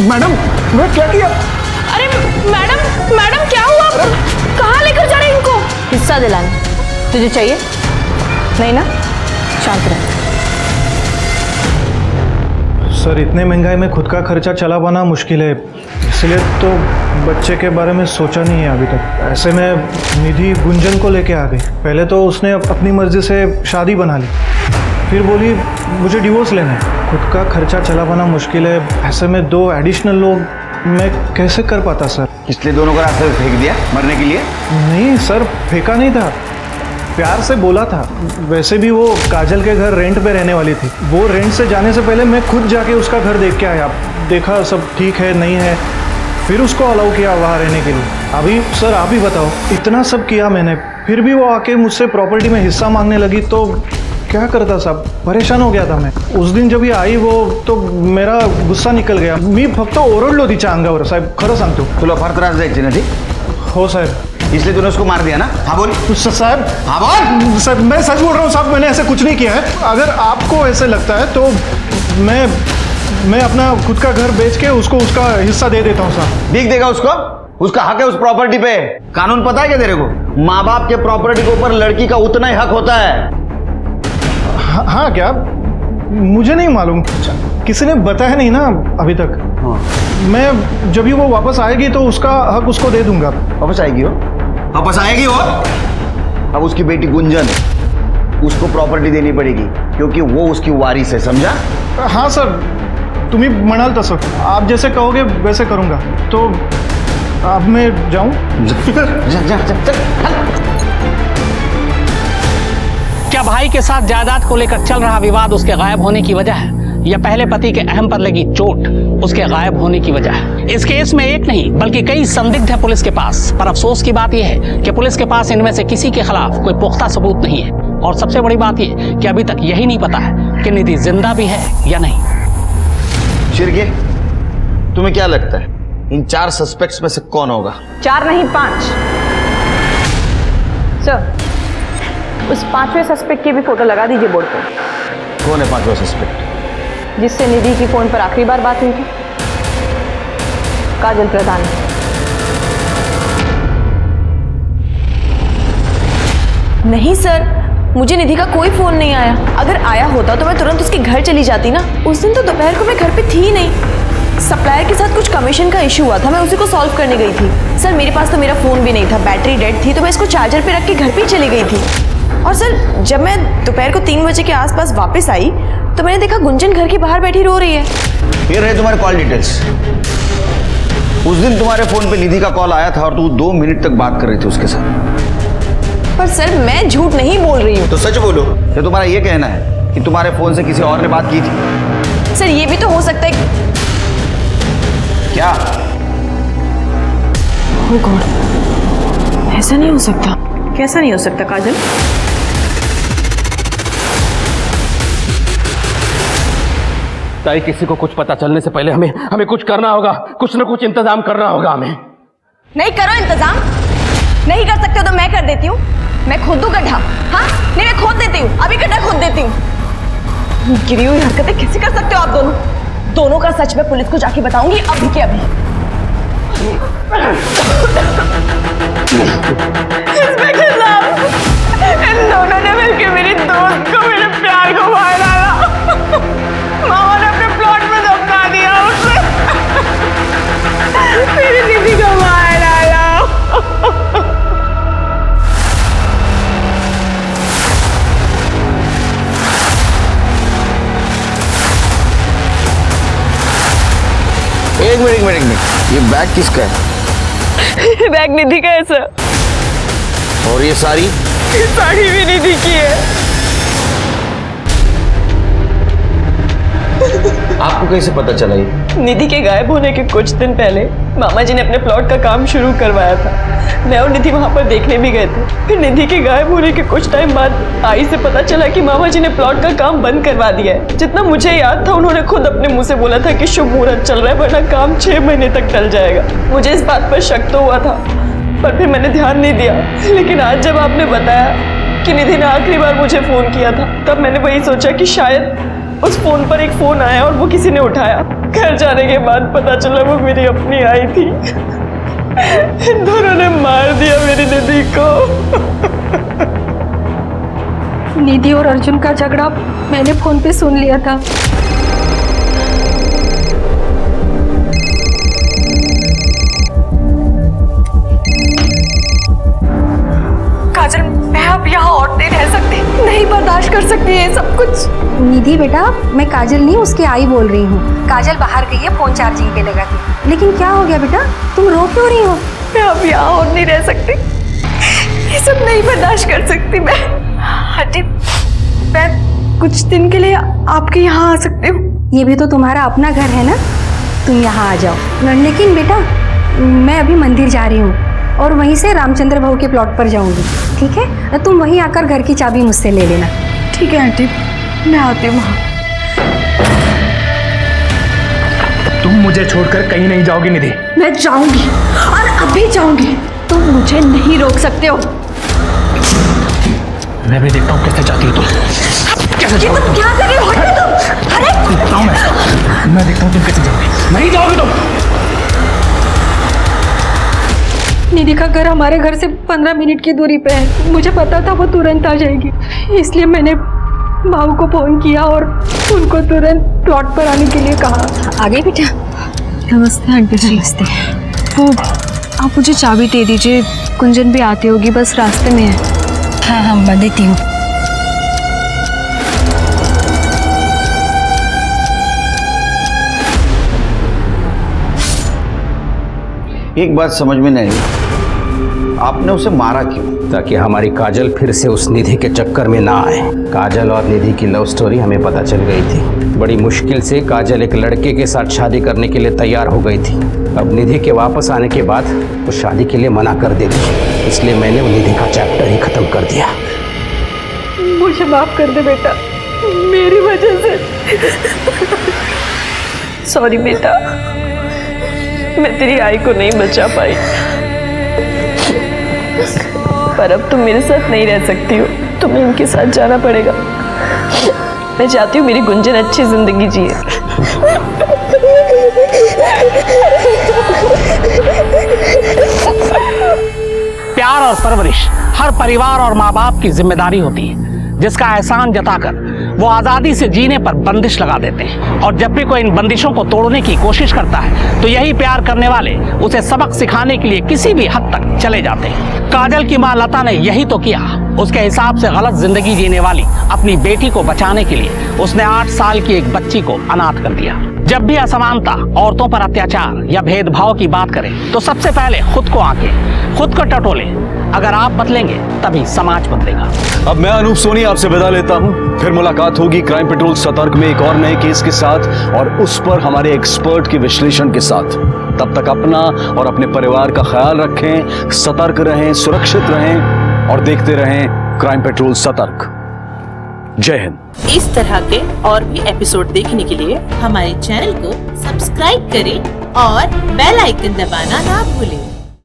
मैडम मैं क्या किया?
अरे मैडम मैडम क्या हुआ? कहाँ लेकर जा रहे हैं इनको? हिस्सा दिलाने। तुझे चाहिए? नहीं ना? शांत रह।
सर इतने महंगाई में खुद का खर्चा चला पाना मुश्किल है, इसलिए तो बच्चे के बारे में सोचा नहीं है अभी तक। ऐसे में निधि गुंजन को लेके आ गई। पहले तो उसने अपनी मर्जी से शादी बना ली, फिर बोली मुझे डिवोर्स लेना है। खुद का खर्चा चला पाना मुश्किल है, ऐसे में 2 एडिशनल लोग मैं कैसे कर पाता सर?
इसलिए दोनों को रास्ते में फेंक दिया मरने के लिए?
नहीं सर, फेंका नहीं था, प्यार से बोला था। वैसे भी वो काजल के घर रेंट पे रहने वाली थी। वो रेंट से जाने से पहले मैं खुद जाके उसका घर देख के आया, देखा सब ठीक है नहीं है, फिर उसको अलाउ किया वहाँ रहने के लिए। अभी सर आप ही बताओ, इतना सब किया मैंने, फिर भी वो आके मुझसे प्रॉपर्टी में हिस्सा मांगने लगी तो क्या करता साहब? परेशान हो गया था मैं। उस दिन जब ये आई वो तो मेरा गुस्सा निकल गया। मी फक्त ओरडलो तिच्या अंगावर साहेब, खरं सांगतो।
तुला फार त्रास द्यायचे ना ती?
हो साहेब।
इसलिए तूने उसको मार दिया ना? हाँ बोल
सर।
हाँ बोल।
सर मैं सच बोल रहा हूँ साहब, मैंने ऐसे कुछ नहीं किया है। अगर आपको ऐसे लगता है तो मैं अपना खुद का घर बेच के उसको उसका हिस्सा दे देता हूँ साहब।
भीख देगा उसको? उसका हक है उस प्रॉपर्टी पे। कानून पता है क्या तेरे को? माँ बाप के प्रॉपर्टी के ऊपर लड़की का उतना ही हक होता है।
हाँ क्या? मुझे नहीं मालूम, किसी ने बताया नहीं ना अभी तक।
हाँ।
मैं जब भी वो वापस आएगी तो उसका हक उसको दे दूंगा।
वापस आएगी वो? वापस आएगी वो? अब उसकी बेटी गुंजन, उसको प्रॉपर्टी देनी पड़ेगी क्योंकि वो उसकी वारिस है, समझा?
हाँ सर, तुम्ही म्हणाल तसं, आप जैसे कहोगे वैसे करूंगा। तो अब मैं जाऊं?
क्या भाई के साथ जायदाद को लेकर चल रहा विवाद उसके गायब होने की वजह है, या पहले पति के अहम पर लगी चोट उसके गायब होने की वजह है? इस केस में एक नहीं बल्कि कई संदिग्ध है पुलिस के पास, पर अफसोस की बात यह है कि पुलिस के पास इनमें से किसी के खिलाफ कोई पुख्ता सबूत नहीं है। और सबसे बड़ी बात यह कि अभी तक यही नहीं पता है कि निधि जिंदा भी है या नहीं।
शिरके, तुम्हें क्या लगता है इन 4 सस्पेक्ट्स में से कौन होगा?
4 नहीं 5। सर, उस 5वें सस्पेक्ट की भी फोटो लगा दीजिए बोर्ड पर।
कौन है 5वां सस्पेक्ट?
जिससे निधि की फोन पर आखिरी बार बात हुई थी? काजल प्रधान। नहीं सर, मुझे निधि का कोई फोन नहीं आया। अगर आया होता तो मैं तुरंत उसके घर चली जाती ना। उस दिन तो दोपहर को मैं घर पे थी ही नहीं। सप्लायर के साथ कुछ कमीशन का इशू हुआ था, मैं उसी को सॉल्व करने गई थी। सर मेरे पास तो मेरा फोन भी नहीं था, बैटरी डेड थी, तो मैं इसको चार्जर पे रख के घर पे चली गई थी। और सर जब मैं दोपहर को 3 बजे के आसपास वापस आई तो मैंने देखा गुंजन घर के बाहर बैठी रो रही है।
ये रहे तुम्हारे कॉल डिटेल्स। उस दिन तुम्हारे फोन पे निधि का कॉल आया था और तू 2 मिनट तक बात कर रही थी उसके साथ।
पर सर मैं झूठ नहीं बोल रही हूँ।
तो सच बोलो। ये तुम्हारा ये कहना है कि तुम्हारे फोन से किसी और ने बात की थी?
सर ये भी तो हो सकता है।
क्या?
ओह गॉड, ऐसा नहीं हो सकता। कैसा नहीं हो सकता काजल?
ताई, किसी को कुछ पता चलने से पहले हमें कुछ करना होगा, कुछ न कुछ इंतजाम करना होगा हमें।
नहीं करो इंतजाम। नहीं कर सकते हो तो मैं कर देती हूँ। मैं खोद दूँ गड्ढा? हाँ नहीं, मैं खोद देती हूँ, अभी गड्ढा खोद देती हूँ। गिरी हुई हरकतें कैसे कर सकते हो आप दोनों का सच मैं पुलिस को जाके बताऊंगी अभी के अभी। इंस्पेक्टर साहब, इन दोनों ने मिलकर मेरी दोस्त को, मेरे प्यार को मार डाला। मामा ने अपने प्लॉट में दफना दिया उसे। मेरी दीदी को मार डाला।
एक मिनट, ये बैग किसका है?
बैग निधि का है सर।
और ये साड़ी?
ये साड़ी भी निधि की है।
आपको कैसे पता चला ये?
निधि के गायब होने के कुछ दिन पहले मामा जी ने अपने प्लॉट का काम शुरू करवाया था। मैं और निधि वहां पर देखने भी गए थे। फिर निधि के गायब होने के कुछ टाइम बाद आई से पता चला कि मामा जी ने प्लॉट का काम बंद करवा दिया है। जितना मुझे याद था उन्होंने खुद अपने मुंह से बोला था कि शुभ मुहूर्त चल रहा है वरना काम 6 महीने तक टल जाएगा। मुझे इस बात पर शक तो हुआ था पर फिर मैंने ध्यान नहीं दिया। लेकिन आज जब आपने बताया कि निधि ने आखिरी बार मुझे फोन किया था तब मैंने वही सोचा कि शायद उस फोन पर एक फोन आया और वो किसी ने उठाया। घर जाने के बाद पता चला वो मेरी अपनी आई थी। इन दोनों ने मार दिया मेरी निधि को।
निधि और अर्जुन का झगड़ा मैंने फोन पे सुन लिया था।
काजल, मैं अब यहाँ और नहीं रह सकती, नहीं बर्दाश्त कर सकती ये सब कुछ।
निधि बेटा, मैं काजल नहीं उसकी आई बोल रही हूँ। काजल बाहर गई है फोन चार्जिंग पे लगा के। लेकिन क्या हो गया बेटा, तुम रो क्यों रही हो?
मैं अब यहाँ और नहीं रह सकती, ये सब नहीं बर्दाश्त कर सकती मैं। आंटी, मैं कुछ दिन के लिए आपके यहाँ आ सकती हूँ?
ये भी तो तुम्हारा अपना घर है ना, तुम यहाँ आ जाओ। लेकिन बेटा, मैं अभी मंदिर जा रही हूँ और वहीं से रामचंद्र भाऊ के प्लॉट पर जाऊंगी, ठीक है? तुम वहीं आकर घर की चाबी मुझसे ले लेना।
ठीक है आंटी, मैं आती हूँ वहाँ।
तुम मुझे छोड़कर कहीं नहीं जाओगी निधि।
मैं जाऊंगी और अभी जाऊंगी, तुम मुझे नहीं रोक सकते हो।
मैं भी देखता हूँ कैसे जाती हो तुम। कैसे
ये तुम क्या कर रहे हो? हटो तुम। अरे
देखता हूँ मैं देखता हूँ तुम कैसे जाओगी। नहीं जाओगी तुम।
निधि का घर हमारे घर से 15 मिनट की दूरी पे है। मुझे पता था वो तुरंत आ जाएगी, इसलिए मैंने भाऊ को फोन किया और उनको तुरंत प्लॉट पर आने के लिए कहा।
आ गई बेटा?
नमस्ते आंटी जी।
नमस्ते।
वो आप मुझे चाबी दे दीजिए, कुंजन भी आती होगी, बस रास्ते में है।
हाँ हाँ, मैं देती हूँ।
एक बात समझ में नहीं आई, आपने उसे मारा क्यों?
ताकि हमारी काजल फिर से उस निधि के चक्कर में ना आए। काजल और निधि की लव स्टोरी हमें पता चल गई थी। बड़ी मुश्किल से काजल एक लड़के के साथ शादी करने के लिए तैयार हो गई थी। अब निधि के वापस आने के बाद वो शादी के लिए मना कर देगी, इसलिए मैंने वो निधि का चैप्टर ही खत्म कर दिया।
मुझे माफ कर दे बेटा, मेरी वजह से।
सॉरी बेटा, मैं तेरी आई को नहीं बचा पाई, पर अब तुम मेरे साथ नहीं रह सकती हो, तुम्हें उनके साथ जाना पड़ेगा। मैं चाहती हूँ मेरी गुंजन अच्छी जिंदगी जिए।
प्यार और परवरिश हर परिवार और माँ बाप की जिम्मेदारी होती है, जिसका एहसान जताकर वो आज़ादी से जीने पर बंदिश लगा देते हैं। और जब भी कोई इन बंदिशों को तोड़ने की कोशिश करता है तो यही प्यार करने वाले उसे सबक सिखाने के लिए किसी भी हद तक चले जाते हैं। काजल की माँ लता ने यही तो किया। उसके हिसाब से गलत जिंदगी जीने वाली अपनी बेटी को बचाने के लिए उसने 8 साल की एक बच्ची को अनाथ कर दिया। जब भी असमानता, औरतों पर अत्याचार या भेदभाव की बात करें तो सबसे पहले खुद को आंके, खुद को टटोले। अगर आप बदलेंगे तभी समाज बदलेगा।
अब मैं अनूप सोनी आपसे विदा लेता हूं। फिर मुलाकात होगी क्राइम पेट्रोल सतर्क में एक और नए केस के साथ और उस पर हमारे एक्सपर्ट के विश्लेषण के साथ। तब तक अपना और अपने परिवार का ख्याल रखें, सतर्क रहें, सुरक्षित रहें और देखते रहें क्राइम पेट्रोल सतर्क। जय हिंद।
इस तरह के और भी एपिसोड देखने के लिए हमारे चैनल को सब्सक्राइब करें और बेल आइकन दबाना ना भूलें।